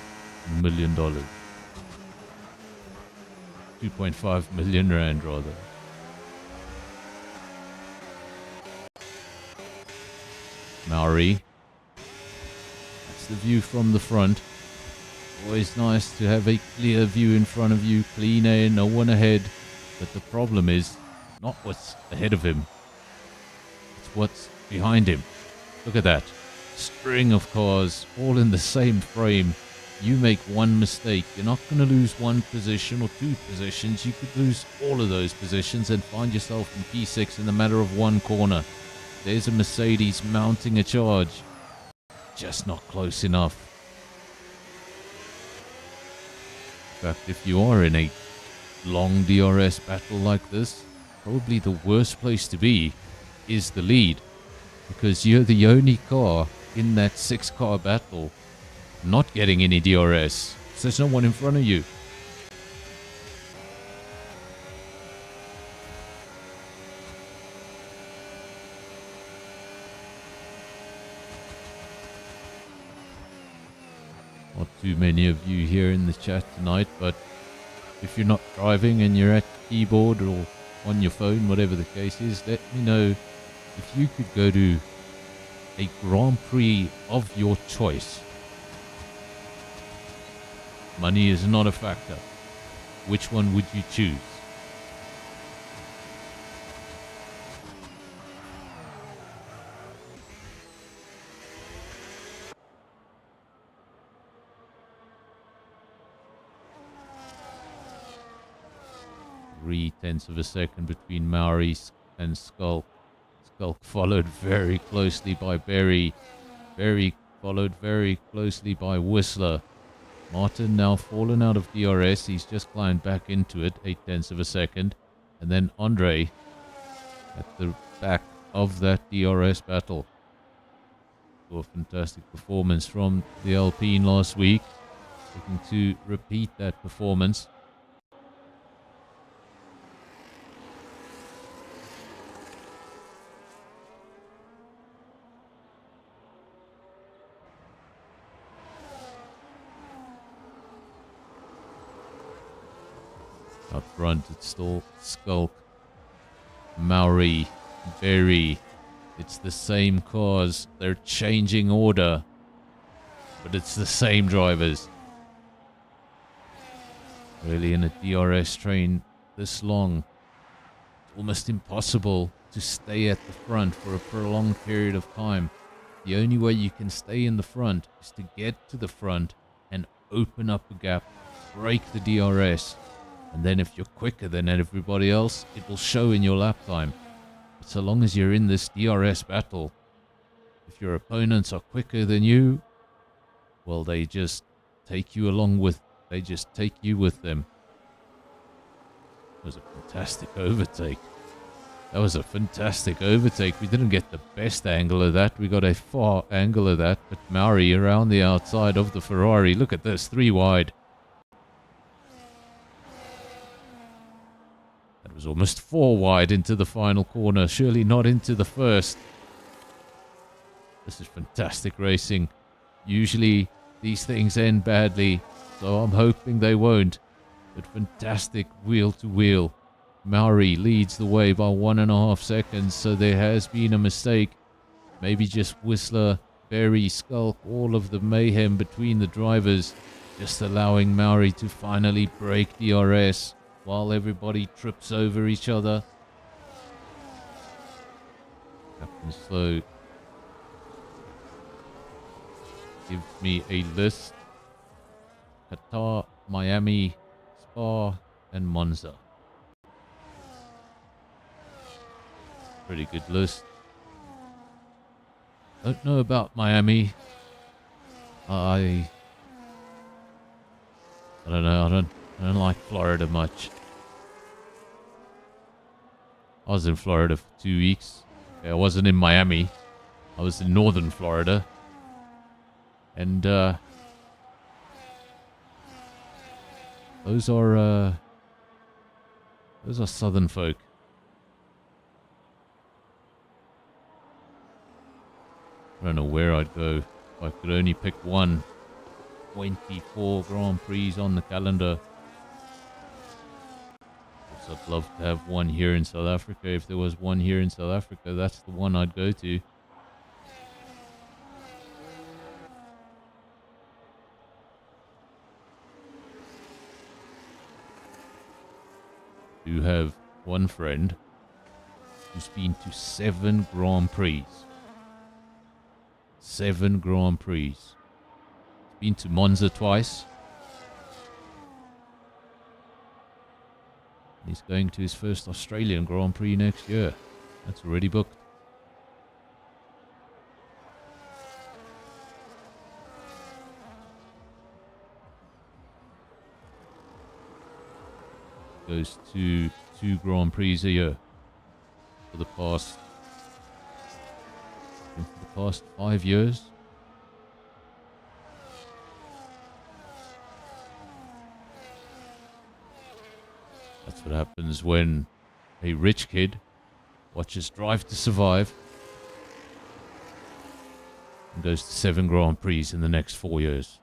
million. 2.5 million Rand, rather. Maori. That's the view from the front. Always nice to have a clear view in front of you, clean air, no one ahead. But the problem is not what's ahead of him, it's what's behind him. Look at that. String of cars, all in the same frame. You make one mistake, you're not going to lose one position or two positions. You could lose all of those positions and find yourself in P6 in the matter of one corner. There's a Mercedes mounting a charge. just not close enough. In fact, if you are in a long DRS battle like this, probably the worst place to be is the lead, because you're the only car in that 6-car battle not getting any DRS. So there's no one in front of you. Not too many of you here in the chat tonight, but if you're not driving and you're at the keyboard or on your phone, whatever the case is, let me know if you could go to a Grand Prix of your choice. Money is not a factor. Which one would you choose? .3 of a second between Maori and Skulk. Skulk followed very closely by Berry. Berry followed very closely by Whistler. Martin now fallen out of DRS. He's just climbed back into it, 0.8 of a second. And then Andre at the back of that DRS battle. So a fantastic performance from the Alpine last week. Looking to repeat that performance. Up front, it's still Skulk, Maori, Berry. It's the same cars. They're changing order, but it's the same drivers. Really, in a DRS train this long, it's almost impossible to stay at the front for a prolonged period of time. The only way you can stay in the front is to get to the front and open up a gap, break the DRS. And then if you're quicker than everybody else, it will show in your lap time. But so long as you're in this DRS battle, if your opponents are quicker than you, well, they just take you along with, they just take you with them. It was a fantastic overtake. That was a fantastic overtake. We didn't get the best angle of that. We got a far angle of that. But Maori around the outside of the Ferrari. Look at this, 3 wide. That was almost 4 wide into the final corner. Surely not into the first. This is fantastic racing. Usually these things end badly, so I'm hoping they won't. But fantastic wheel to wheel. Maori leads the way by 1.5 seconds, so there has been a mistake. Maybe just Whistler, Berry, Skulk, all of the mayhem between the drivers, just allowing Maori to finally break DRS while everybody trips over each other. Captain Slow gives me a list: Qatar, Miami, Spa, and Monza. Pretty good list. Don't know about Miami. I don't know. I don't like Florida much. I was in Florida for 2 weeks. Okay, I wasn't in Miami. I was in northern Florida. And those are southern folk. I don't know where I'd go if I could only pick one. 24 Grand Prix on the calendar. I'd love to have one here in South Africa. If there was one here in South Africa, that's the one I'd go to. I do have one friend who's been to 7 Grand Prix. 7 Grand Prix. He's been to Monza twice. He's going to his first Australian Grand Prix next year. That's already booked. goes to 2 Grand Prix a year for the past 5 years. That's what happens when a rich kid watches Drive to Survive and goes to 7 Grand Prix in the next 4 years.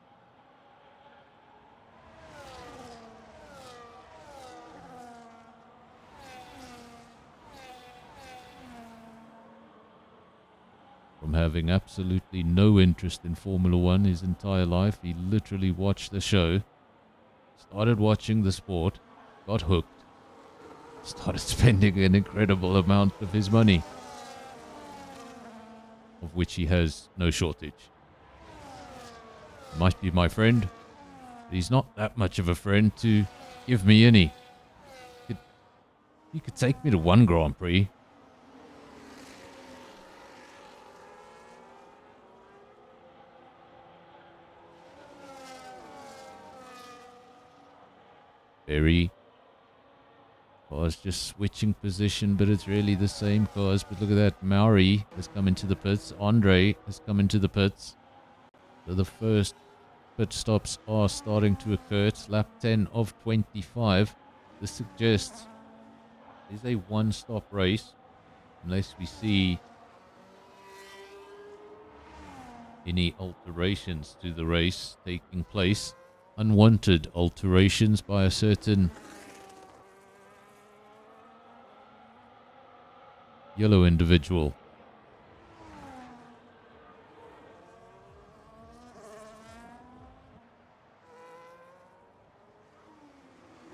From having absolutely no interest in Formula One his entire life, he literally watched the show, started watching the sport, got hooked, started spending an incredible amount of his money, of which he has no shortage. He might be my friend, but he's not that much of a friend to give me any. He could take me to 1 Grand Prix. Very cars just switching position, but it's really the same cars. But look at that, Mauri has come into the pits, Andre has come into the pits. So the first pit stops are starting to occur. It's lap 10 of 25. This suggests it's a one-stop race, unless we see any alterations to the race taking place. Unwanted alterations by a certain yellow individual.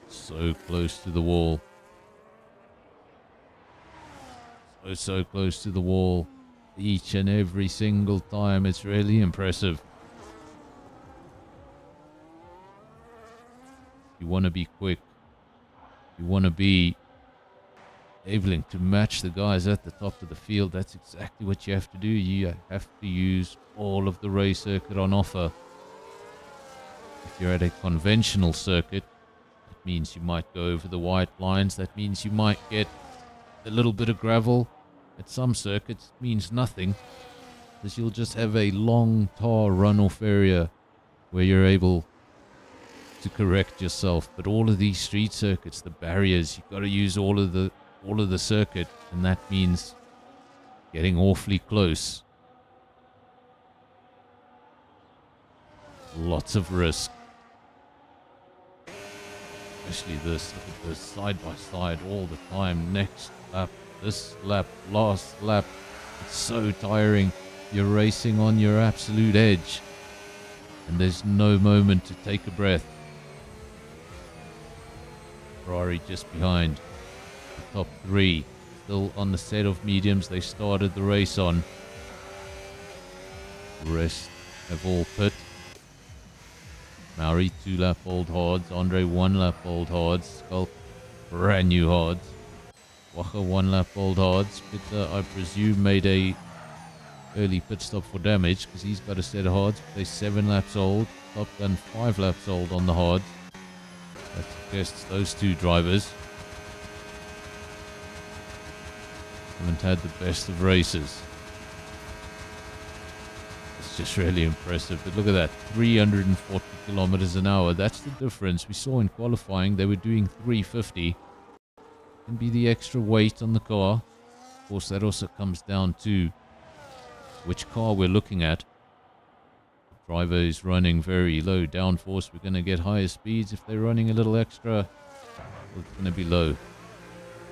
So close to the wall. So close to the wall each and every single time. It's really impressive. You want to be quick. You want to be able to match the guys at the top of the field. That's exactly what you have to do. You have to use all of the race circuit on offer. If you're at a conventional circuit, that means you might go over the white lines. That means you might get a little bit of gravel. At some circuits, it means nothing, because you'll just have a long tar runoff area where you're able to correct yourself. But all of these street circuits, the barriers, you've got to use all of the circuit, and that means getting awfully close. Lots of risk. Especially this, look at this, side by side all the time. Next lap, this lap, last lap. It's so tiring. You're racing on your absolute edge, and there's no moment to take a breath. Ferrari just behind. The top 3 still on the set of mediums they started the race on. The rest have all pit. Mauri 2-lap-old hards, Andre 1-lap-old hards, Skulk brand new hards, Wacha 1-lap-old hards. Peter, I presume, made a early pit stop for damage because he's got a set of hards. They're 7 laps old. Top Gun 5 laps old on the hards. That suggests those 2 drivers haven't had the best of races. It's just really impressive. But look at that, 340 kilometers an hour. That's the difference. We saw in qualifying they were doing 350. Can be the extra weight on the car. Of course, that also comes down to which car we're looking at. The driver is running very low downforce. We're going to get higher speeds. If they're running a little extra, it's going to be low.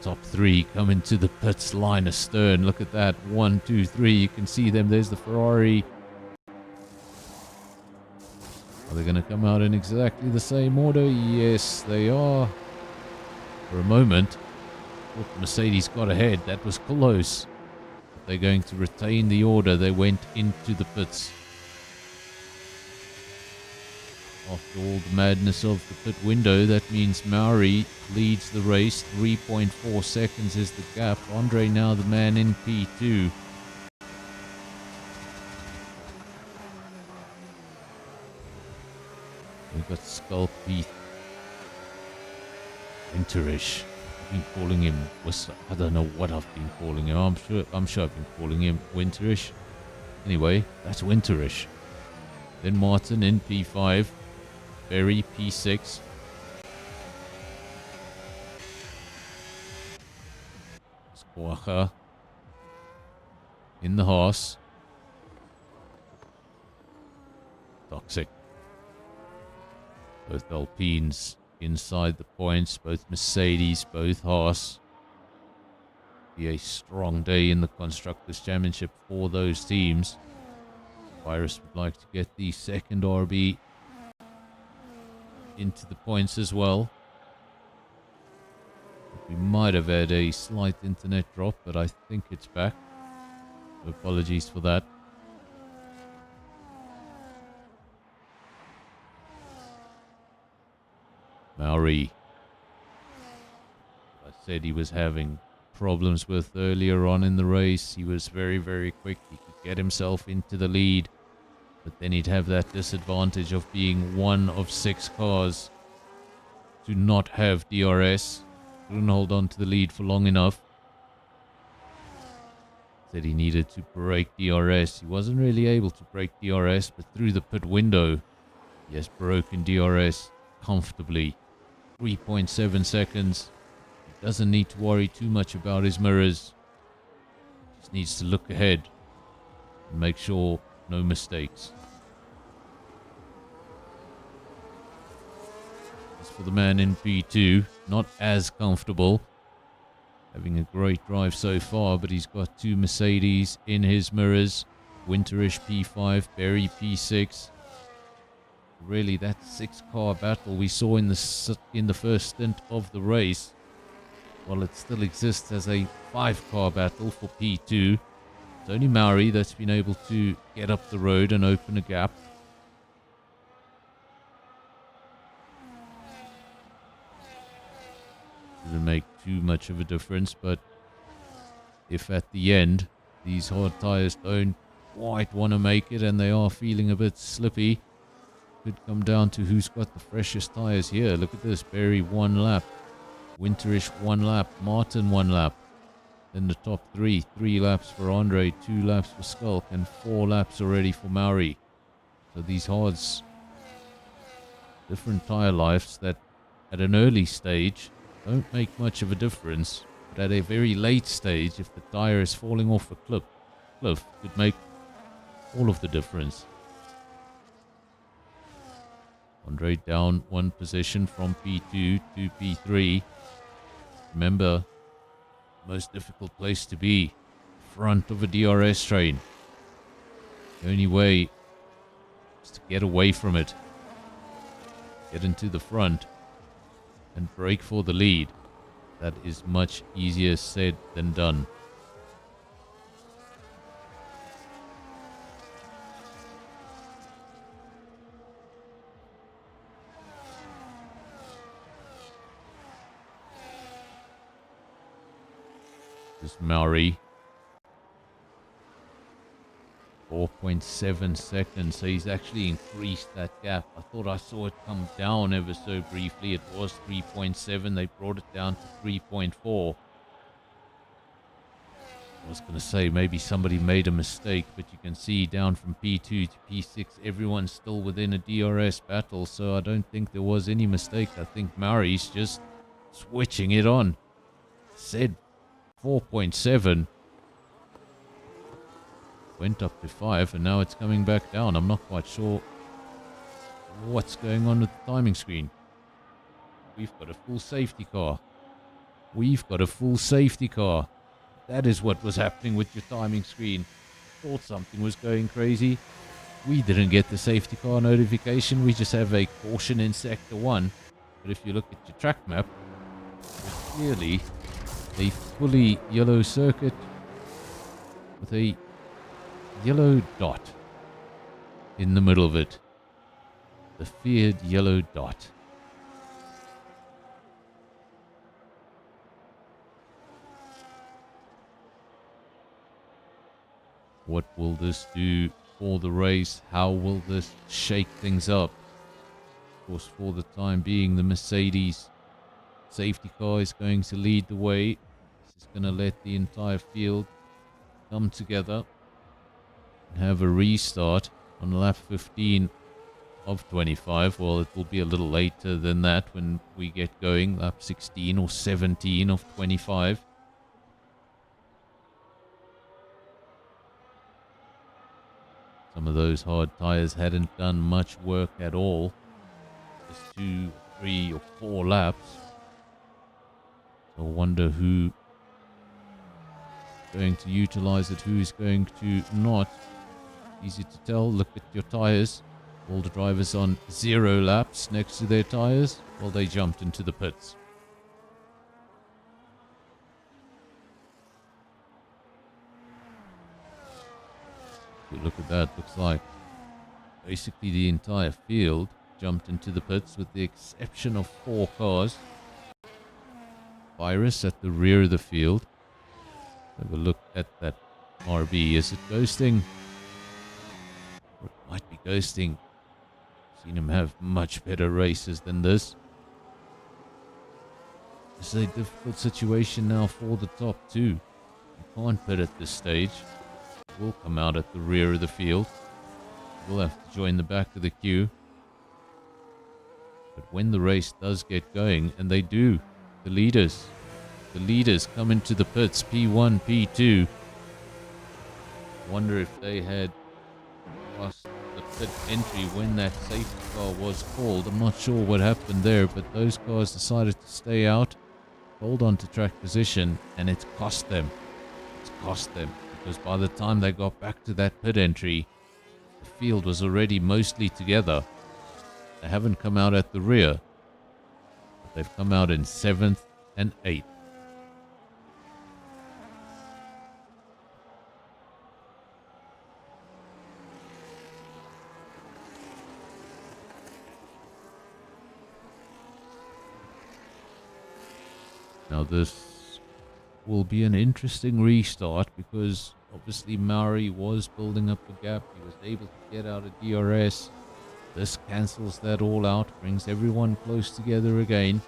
Top 3 coming to the pits, line astern. Look at that. 1, 2, 3. You can see them. There's the Ferrari. Are they going to come out in exactly the same order? Yes, they are. For a moment, I thought the Mercedes got ahead. That was close. But they're going to retain the order. They went into the pits. After all the madness of the pit window, that means Mauri leads the race. 3.4 seconds is the gap. Andre now the man in P2. We've got Skulk P3. Winterish. I've been calling him I don't know what I've been calling him. I'm sure I've been calling him Winterish. Anyway, that's Winterish. Then Martin in P5. Berry P6. Squacha in the horse. Toxic. Both Alpines inside the points, both Mercedes, both Haas. Be a strong day in the Constructors' Championship for those teams. Virus would like to get the second RB into the points as well. We might have had a slight internet drop, but I think it's back. So apologies for that. Mauri. I said he was having problems with earlier on in the race. He was very, very quick. He could get himself into the lead, but then he'd have that disadvantage of being one of 6 cars to not have DRS. Couldn't hold on to the lead for long enough. Said he needed to break DRS. He wasn't really able to break DRS, but through the pit window, he has broken DRS comfortably. 3.7 seconds. He doesn't need to worry too much about his mirrors. Just needs to look ahead and make sure no mistakes. As for the man in P2, not as comfortable. Having a great drive so far, but he's got 2 Mercedes in his mirrors. Winterish P5, Berry P6. Really, that 6-car battle we saw in the first stint of the race, well, it still exists as a 5-car battle for P2. It's only Mauri that's been able to get up the road and open a gap. Doesn't make too much of a difference, but if at the end these hard tires don't quite want to make it and they are feeling a bit slippy, could come down to who's got the freshest tires here. Look at this. Berry 1 lap, Winterish 1 lap, Martin 1 lap. Then the top 3 laps for Andre, 2 laps for Skulk, and 4 laps already for Mauri. So these hards, different tire lives that at an early stage don't make much of a difference, but at a very late stage, if the tire is falling off a cliff, could make all of the difference. Andre down 1 position from P2 to P3. Remember, most difficult place to be, front of a DRS train. The only way is to get away from it, get into the front, and break for the lead. That is much easier said than done. This Mauri, 4.7 seconds, so he's actually increased that gap. I thought I saw it come down ever so briefly. It was 3.7, they brought it down to 3.4. I was going to say maybe somebody made a mistake, but you can see down from P2 to P6, everyone's still within a DRS battle, so I don't think there was any mistake. I think Mauri's just switching it on. Said 4.7 went up to 5 and now it's coming back down. I'm not quite sure what's going on with the timing screen. We've got a full safety car. That is what was happening with your timing screen. Thought something was going crazy. We didn't get the safety car notification. We just have a caution in sector 1. But if you look at your track map, there's clearly a fully yellow circuit with a yellow dot in the middle of it. The feared yellow dot. What will this do for the race? How will this shake things up? Of course, for the time being, the Mercedes safety car is going to lead the way. This is going to let the entire field come together and have a restart on lap 15 of 25. Well, it will be a little later than that when we get going, lap 16 or 17 of 25. Some of those hard tires hadn't done much work at all. Just 2, 3 or 4 laps. So I wonder who is going to utilize it, who is going to not. Easy to tell. Look at your tires. All the drivers on 0 laps next to their tires. Well, they jumped into the pits. If you look at that, looks like basically the entire field jumped into the pits with the exception of 4 cars. Virus at the rear of the field. Have a look at that RB. Is it ghosting? Or it might be ghosting. Seen him have much better races than this. It's a difficult situation now for the top 2. You can't pit at this stage. Will come out at the rear of the field. We'll have to join the back of the queue. But when the race does get going, and they do, the leaders come into the pits, P1, P2. Wonder if they had lost the pit entry when that safety car was called. I'm not sure what happened there, but those cars decided to stay out, hold on to track position, and it's cost them. It's cost them. Because by the time they got back to that pit entry, the field was already mostly together. They haven't come out at the rear, but they've come out in 7th and 8th. Now this will be an interesting restart because obviously Mauri was building up a gap. He was able to get out of DRS. This cancels that all out, brings everyone close together again.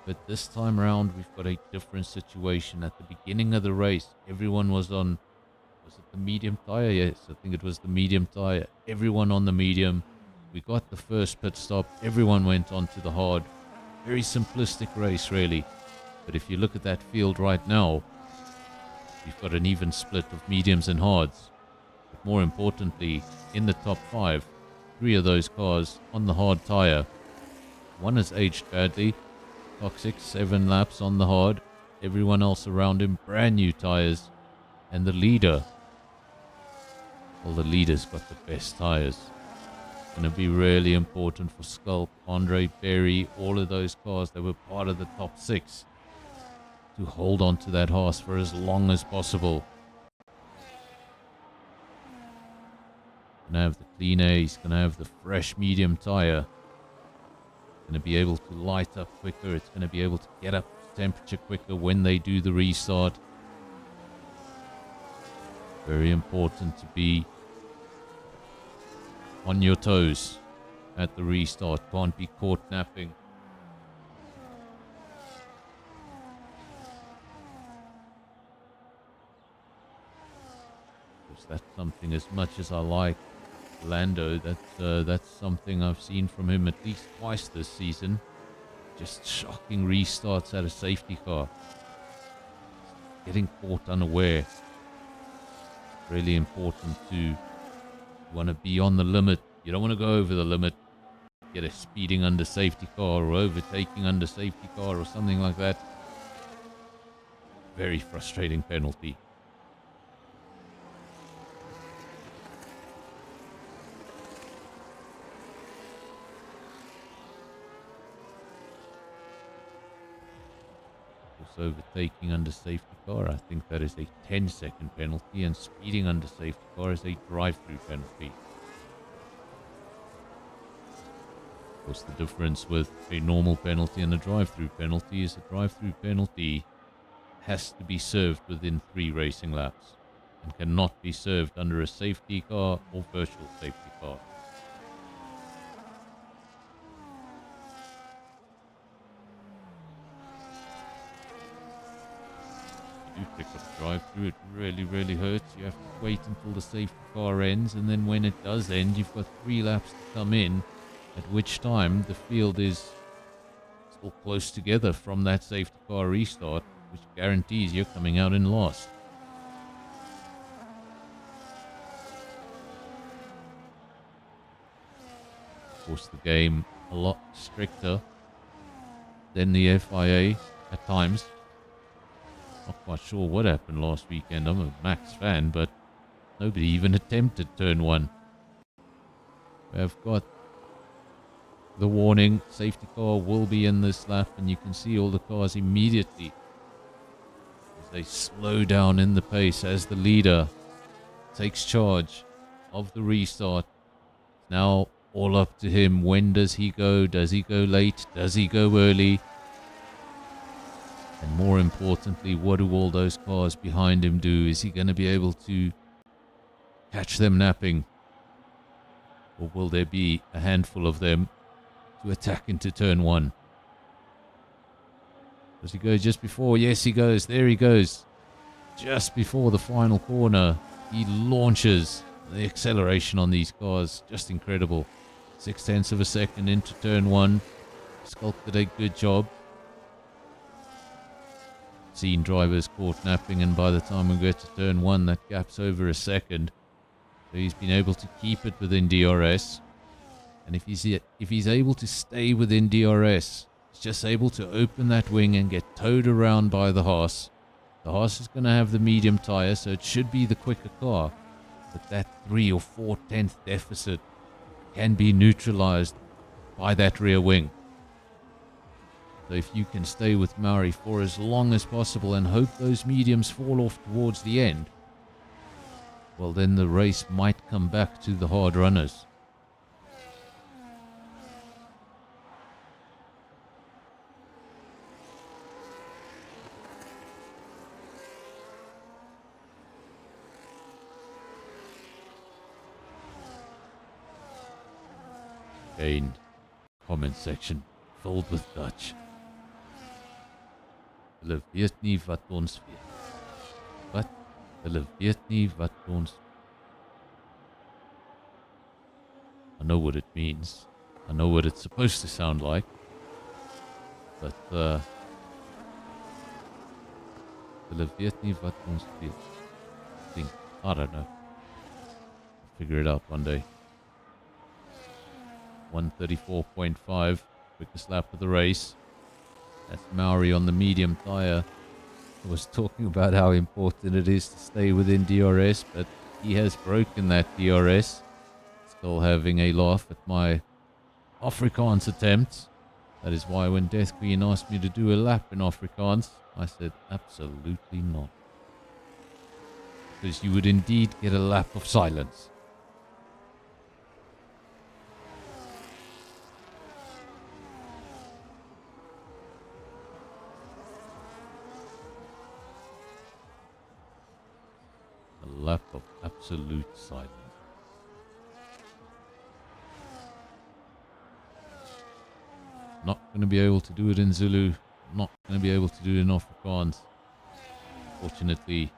But this time around, we've got a different situation. At the beginning of the race, everyone was on, was it the medium tire? Yes, I think it was the medium tire. Everyone on the medium. We got the first pit stop. Everyone went on to the hard. Very simplistic race, really. But if you look at that field right now, we've got an even split of mediums and hards. But more importantly, in the top 5, 3 of those cars on the hard tire. One has aged badly. Toxic, 7 laps on the hard. Everyone else around him, brand new tires. And the leader, well, the leader's got the best tires. It's going to be really important for Skulk, Andre, Berry, all of those cars that were part of the top 6. To hold on to that horse for as long as possible. Going to have the clean air, he's going to have the fresh medium tire. Going to be able to light up quicker, it's going to be able to get up to temperature quicker when they do the restart. Very important to be on your toes at the restart, can't be caught napping. That's something, as much as I like Lando, that's something I've seen from him at least twice this season. Just shocking restarts at a safety car. Getting caught unaware. Really important to, you want to be on the limit. You don't want to go over the limit. Get a speeding under safety car or overtaking under safety car or something like that. Very frustrating penalty. Overtaking under safety car, I think that is a 10-second penalty, and speeding under safety car is a drive-through penalty. Of course, the difference with a normal penalty and a drive-through penalty is a drive-through penalty has to be served within 3 racing laps and cannot be served under a safety car or virtual safety car. drive through, it really, really hurts. You have to wait until the safety car ends, and then when it does end, you've got 3 laps to come in, at which time the field is still close together from that safety car restart, which guarantees you're coming out in last. Of course, the game a lot stricter than the FIA at times. Not quite sure what happened last weekend. I'm a Max fan, but nobody even attempted turn 1. We have got the warning, safety car will be in this lap, and you can see all the cars immediately as they slow down in the pace as the leader takes charge of the restart. Now all up to him. When does he go? Does he go late? Does he go early? And more importantly, what do all those cars behind him do? Is he going to be able to catch them napping? Or will there be a handful of them to attack into turn 1? Does he go just before? Yes, he goes. There he goes. Just before the final corner, he launches. The acceleration on these cars, just incredible. 0.6 of a second into turn 1. Skulk did a good job. Seen drivers caught napping, and by the time we get to turn 1, that gap's over a second. So he's been able to keep it within DRS. And if he's able to stay within DRS, he's just able to open that wing and get towed around by the Haas. The Haas is going to have the medium tyre, so it should be the quicker car. But that 3 or 4 tenth deficit can be neutralized by that rear wing. So if you can stay with Mauri for as long as possible and hope those mediums fall off towards the end, well, then the race might come back to the hard runners. Again, comment section filled with Dutch. Hulle weet nie wat ons weet. Wat? Hulle weet nie wat ons... I know what it means. I know what it's supposed to sound like. But, hulle weet nie wat ons weet. I don't know. I'll figure it out one day. 134.5, quickest lap of the race. That's Mauri on the medium tyre. I was talking about how important it is to stay within DRS, but he has broken that DRS. Still having a laugh at my Afrikaans attempts. That is why when Death Queen asked me to do a lap in Afrikaans, I said absolutely not. Because you would indeed get a lap of silence. Lap of absolute silence. Not going to be able to do it in Zulu. Not going to be able to do it in Afrikaans. Fortunately.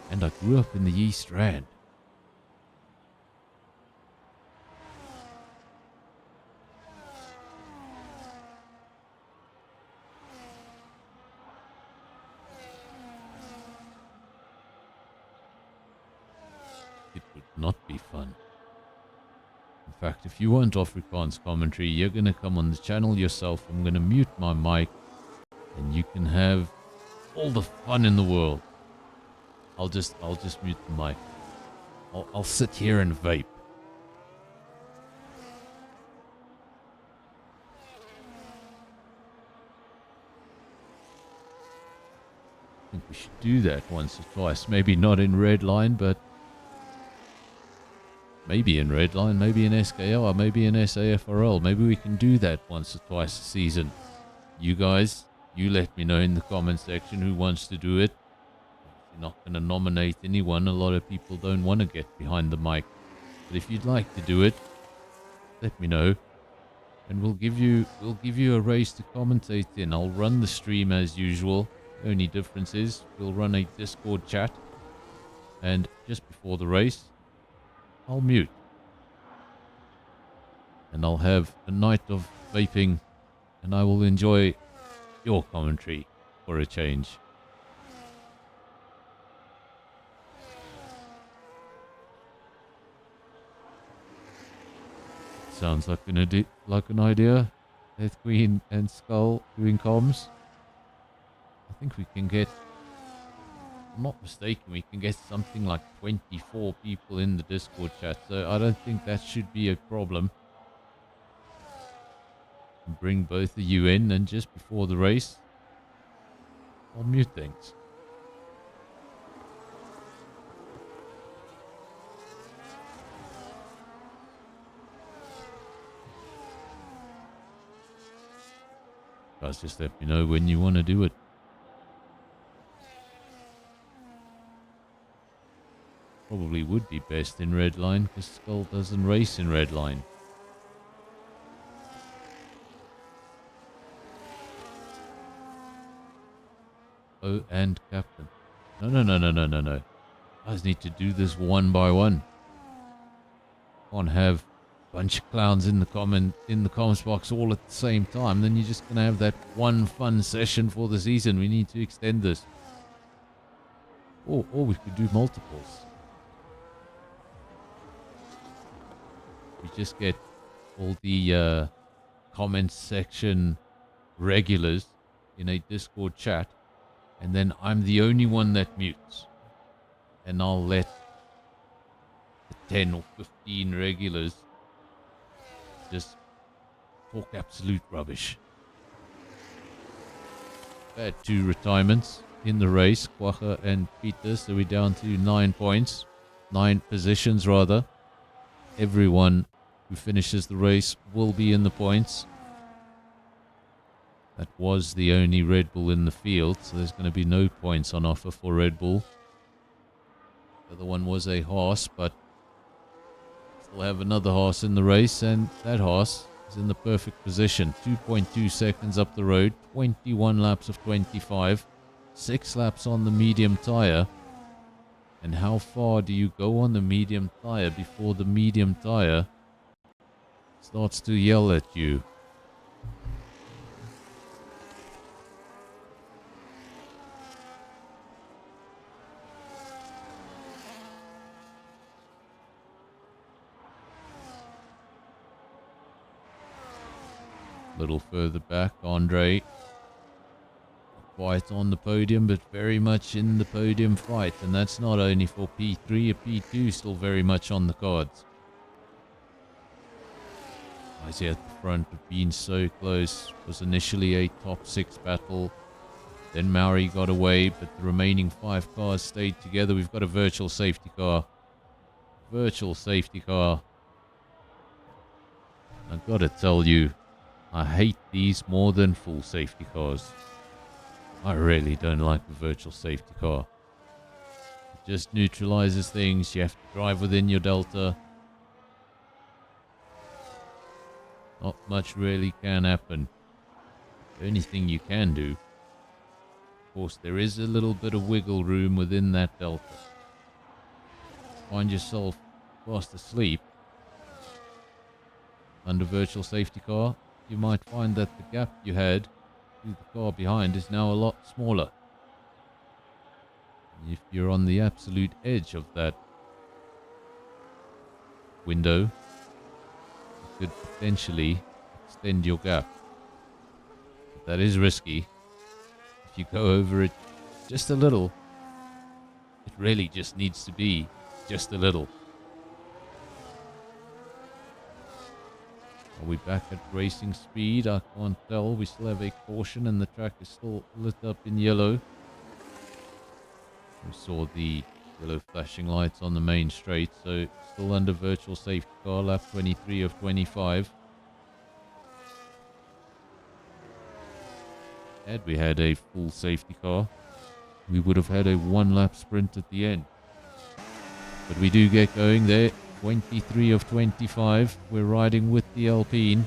And I grew up in the East Rand. It would not be fun. In fact, if you want Afrikaans commentary, you're going to come on the channel yourself. I'm going to mute my mic, and you can have all the fun in the world. I'll just mute the mic. I'll sit here and vape. I think we should do that once or twice. Maybe not in Redline, but maybe in Redline, maybe in SKR, maybe in SAFRL. Maybe we can do that once or twice a season. You guys, you let me know in the comment section who wants to do it. You're not going to nominate anyone. A lot of people don't want to get behind the mic. But if you'd like to do it, let me know. and we'll give you a race to commentate in. I'll run the stream as usual. The only difference is we'll run a Discord chat, and just before the race, I'll mute. And I'll have a night of vaping, and I will enjoy your commentary for a change. Sounds like an idea. Death Queen and Skull doing comms. I think we can get, if I'm not mistaken, we can get something like 24 people in the Discord chat, so I don't think that should be a problem. Bring both of you in, and just before the race, I'll mute things. Guys, just let me know when you want to do it. Probably would be best in Redline, because Skull doesn't race in Redline. Oh, and Captain. No. I just need to do this one by one. Can't have a bunch of clowns in the comments box all at the same time. Then you're just gonna have that one fun session for the season. We need to extend this. Or we could do multiples. We just get all the comments section regulars in a Discord chat, and then I'm the only one that mutes, and I'll let the 10 or 15 regulars just talk absolute rubbish. Had 2 retirements in the race, Quacha and Peter, so we're down to 9 points, 9 positions rather. Everyone who finishes the race will be in the points. That was the only Red Bull in the field, so there's going to be no points on offer for Red Bull. The other one was a horse, but still have another horse in the race, and that horse is in the perfect position. 2.2 seconds up the road, 21 laps of 25, 6 laps on the medium tyre. And how far do you go on the medium tyre before the medium tyre starts to yell at you? A little further back, Andre. Quite on the podium, but very much in the podium fight, and that's not only for P3, a P2 still very much on the cards. Isaiah at the front have been so close. It was initially a top 6 battle, then Maori got away, but the remaining 5 cars stayed together. We've got a virtual safety car. I've got to tell you, I hate these more than full safety cars. I really don't like the virtual safety car. It just neutralizes things. You have to drive within your delta. Not much really can happen. The only thing you can do, of course, there is a little bit of wiggle room within that delta. Find yourself fast asleep under virtual safety car, you might find that the gap you had to the car behind is now a lot smaller. If you're on the absolute edge of that window, you could potentially extend your gap. But that is risky. If you go over it just a little, it really just needs to be just a little. Are we back at racing speed? I can't tell. We still have a caution and the track is still lit up in yellow. We saw the yellow flashing lights on the main straight, so still under virtual safety car, lap 23 of 25. Had we had a full safety car, we would have had a 1-lap sprint at the end. But we do get going there. 23 of 25. We're riding with the Alpine.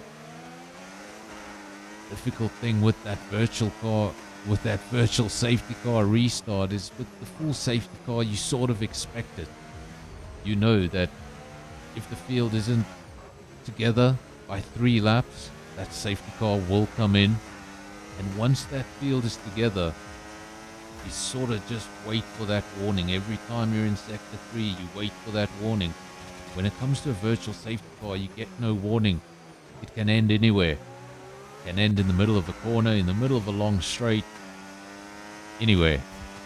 difficult thing with that virtual car, with that virtual safety car restart, is with the full safety car, you sort of expect it. You know that if the field isn't together by 3 laps, that safety car will come in. And once that field is together, you sort of just wait for that warning. Every time you're in sector 3, you wait for that warning. When it comes to a virtual safety car, you get no warning. It can end anywhere. It can end in the middle of a corner, in the middle of a long straight, anywhere,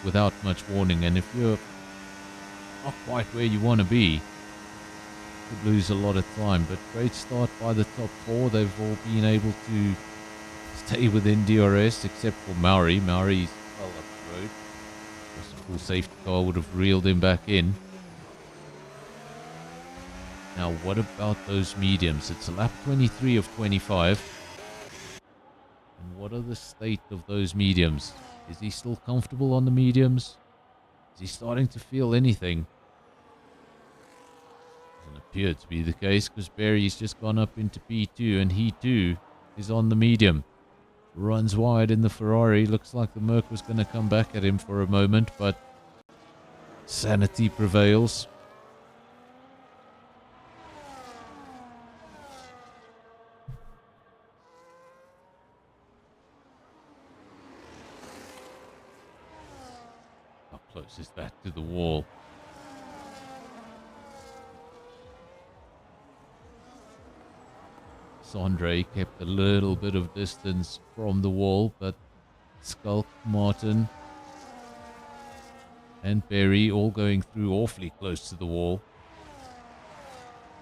without much warning. And if you're not quite where you want to be, you could lose a lot of time. But great start by the top 4. They've all been able to stay within DRS, except for Maori. Maori's well up the road. A full safety car would have reeled him back in. Now, what about those mediums? It's lap 23 of 25. And what are the state of those mediums? Is he still comfortable on the mediums? Is he starting to feel anything? Doesn't appear to be the case, because Barry's just gone up into P2 and he too is on the medium. Runs wide in the Ferrari. Looks like the Merc was going to come back at him for a moment, but sanity prevails. How close is that to the wall? Sondre kept a little bit of distance from the wall, but Skulk, Martin, and Barry all going through awfully close to the wall.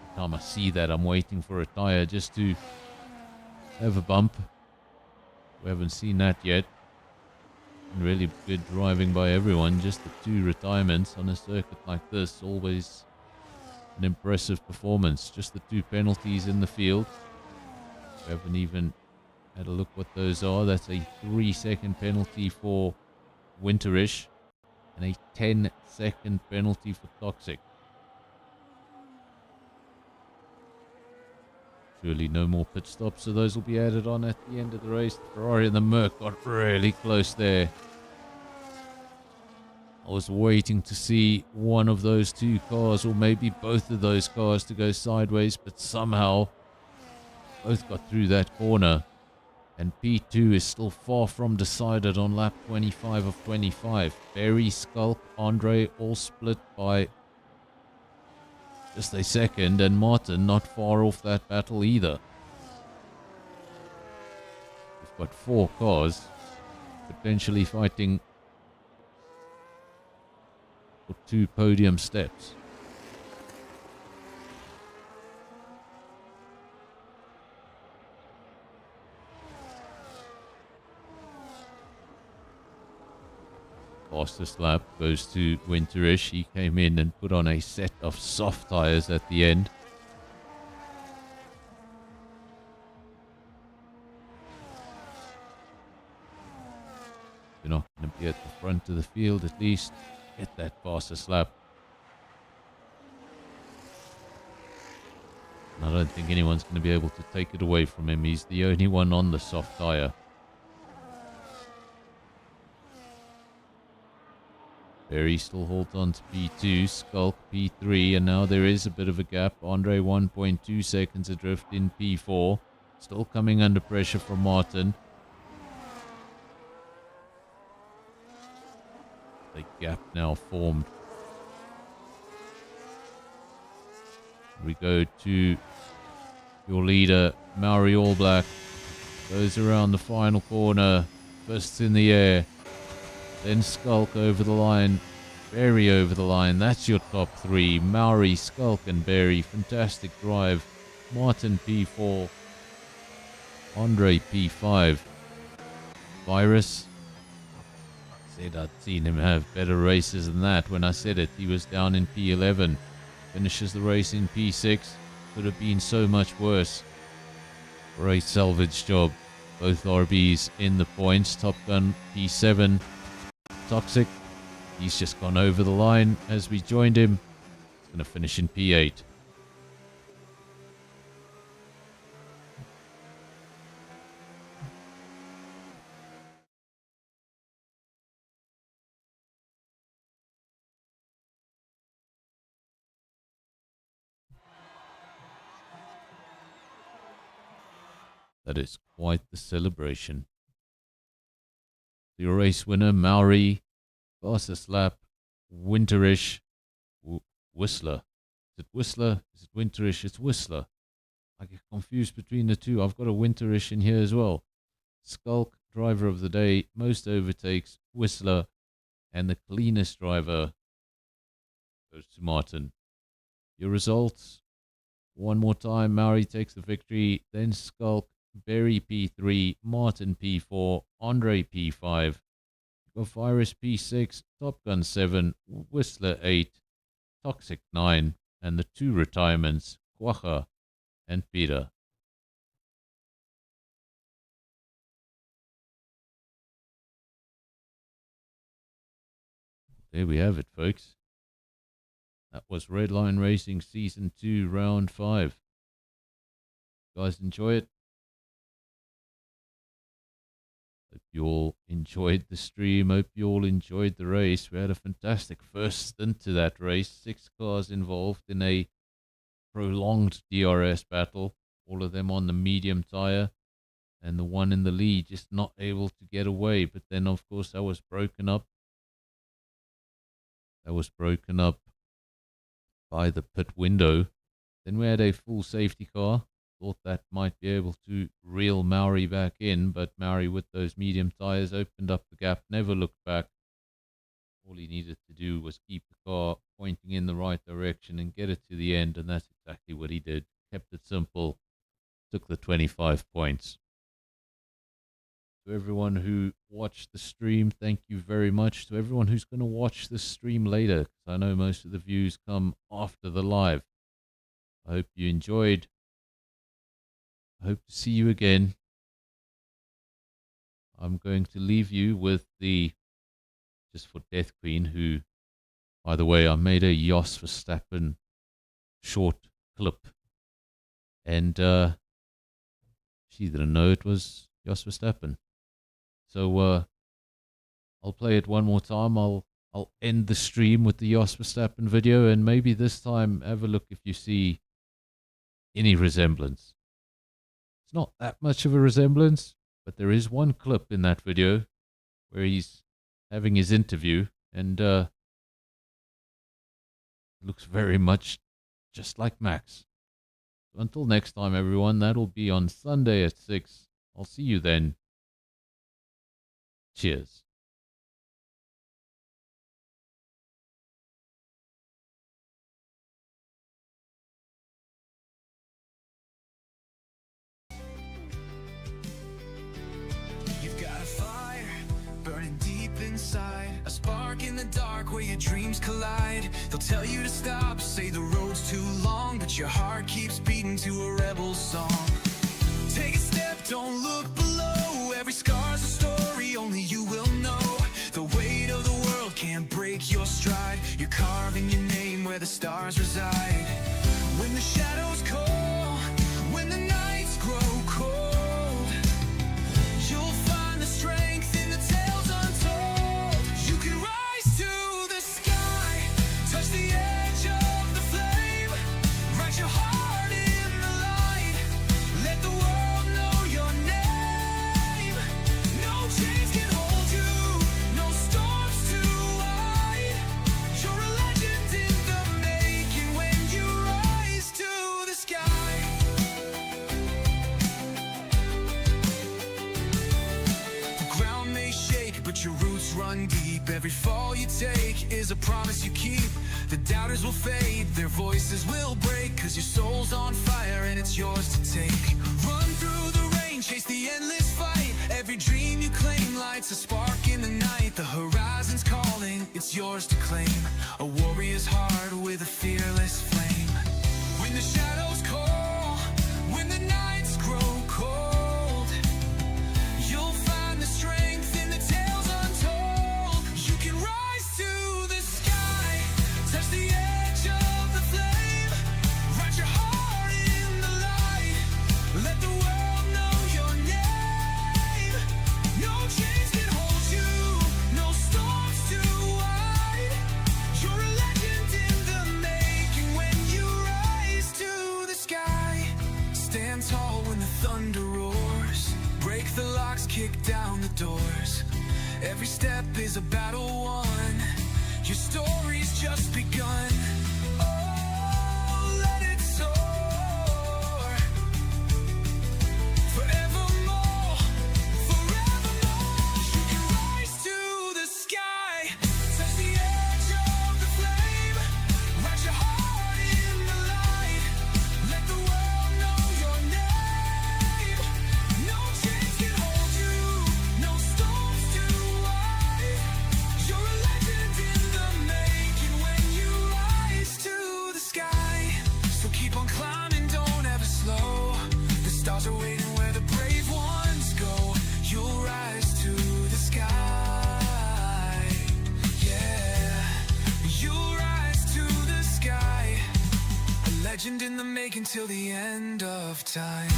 Every time I see that, I'm waiting for a tire just to have a bump. We haven't seen that yet. And really good driving by everyone. Just the 2 retirements on a circuit like this, always an impressive performance. Just the 2 penalties in the field. We haven't even had a look what those are. That's a 3-second penalty for Winterish and a 10-second penalty for Toxic. Surely no more pit stops, so those will be added on at the end of the race. The Ferrari and the Merc got really close there. I was waiting to see one of those 2 cars, or maybe both of those cars, to go sideways, but somehow both got through that corner, and P2 is still far from decided on lap 25 of 25. Barry, Skulk, Andre all split by just a second, and Martin not far off that battle either. We've got 4 cars potentially fighting for 2 podium steps. Fastest lap goes to Winterish. He came in and put on a set of soft tires at the end. You're not going to be at the front of the field, at least get that fastest lap. And I don't think anyone's going to be able to take it away from him. He's the only one on the soft tire. Barry still holds on to P2, Skulk P3, and now there is a bit of a gap. Andre 1.2 seconds adrift in P4. Still coming under pressure from Martin. The gap now formed. We go to your leader, Maori All Black. Goes around the final corner. Fists in the air. Then Skulk over the line, Barry over the line. That's your top 3. Maori, Skulk and Barry. Fantastic drive. Martin P4. Andre P5. Virus. Said I'd seen him have better races than that. When I said it, he was down in P11. Finishes the race in P6. Could have been so much worse. Great salvage job. Both RBs in the points. Top Gun P7. Toxic, he's just gone over the line as we joined him. He's going to finish in P8. That is quite the celebration. The race winner, Maori, fastest lap, Winterish, Whistler. Is it Whistler? Is it Winterish? It's Whistler. I get confused between the two. I've got a Winterish in here as well. Skulk, driver of the day, most overtakes, Whistler, and the cleanest driver goes to Martin. Your results, one more time, Maori takes the victory, then Skulk, Berry P3, Martin P4, Andre P5, Gophiris P6, Top Gun 7, Whistler 8, Toxic 9, and the two retirements, Quacha and Peter. There we have it, folks. That was Redline Racing Season 2, Round 5. You guys enjoy it? Hope you all enjoyed the stream. Hope you all enjoyed the race. We had a fantastic first stint to that race. 6 cars involved in a prolonged DRS battle. All of them on the medium tyre. And the one in the lead just not able to get away. But then, of course, that was broken up. By the pit window. Then we had a full safety car. Thought that might be able to reel Maori back in, but Maori with those medium tyres opened up the gap, never looked back. All he needed to do was keep the car pointing in the right direction and get it to the end, and that's exactly what he did. Kept it simple, took the 25 points. To everyone who watched the stream, thank you very much. To everyone who's going to watch the stream later, because I know most of the views come after the live. I hope you enjoyed. I hope to see you again. I'm going to leave you with the, just for Death Queen, who, by the way, I made a Jos Verstappen short clip. And she didn't know it was Jos Verstappen. So I'll play it one more time. I'll end the stream with the Jos Verstappen video, and maybe this time have a look if you see any resemblance. It's not that much of a resemblance, but there is one clip in that video where he's having his interview, and it looks very much just like Max. So until next time, everyone, that'll be on Sunday at 6. I'll see you then. Cheers. You've got a fire burning deep inside, a spark in the dark where your dreams collide. They'll tell you to stop, say the road's too long, but your heart keeps beating to a rebel song. Take a step, don't look below. Every scar's a story, only you will know. The weight of the world can't break your stride. You're carving your name where the stars reside. When the shadows call, when the nights grow cold, you'll find the strength in the tales untold. You can rise to the sky, touch the edge of the flame, write your heart in the light, let the world know your name. No chains can hold you, no storms too wide. You're a legend in the making when you rise to the sky. The ground may shake, but your roots run deep. Every fall you take is a promise you keep. The doubters will fade, their voices will break, 'cause your soul's on fire and it's yours to take. Run through the rain, chase the endless fight. Every dream you claim lights a spark in the night. The horizon's calling, it's yours to claim. A warrior's heart with a fearless flame. When the shadows call, when the nights grow cold, you'll find the strength in the tales untold. You can rise to the sky, touch the edge of the flame, write your heart in the light, let the world know your name. No chains can hold you, no storms too wide. You're a legend in the making when you rise to the sky. Stand tall when the thunder roars. the locks, kick down the doors. Every step is a battle won. Your story's just begun. Oh, let it soar. Forevermore, forevermore. You can rise to the sky, touch the edge of the flame, write your heart in the light. Let the world know your name. No chains can hold you, no storms too wide. You're a legend in the making when you rise to the sky. So keep on climbing, don't ever slow. The stars are waiting where the brave ones go. You'll rise to the sky. Yeah, you'll rise to the sky. A legend in the making till the end of time.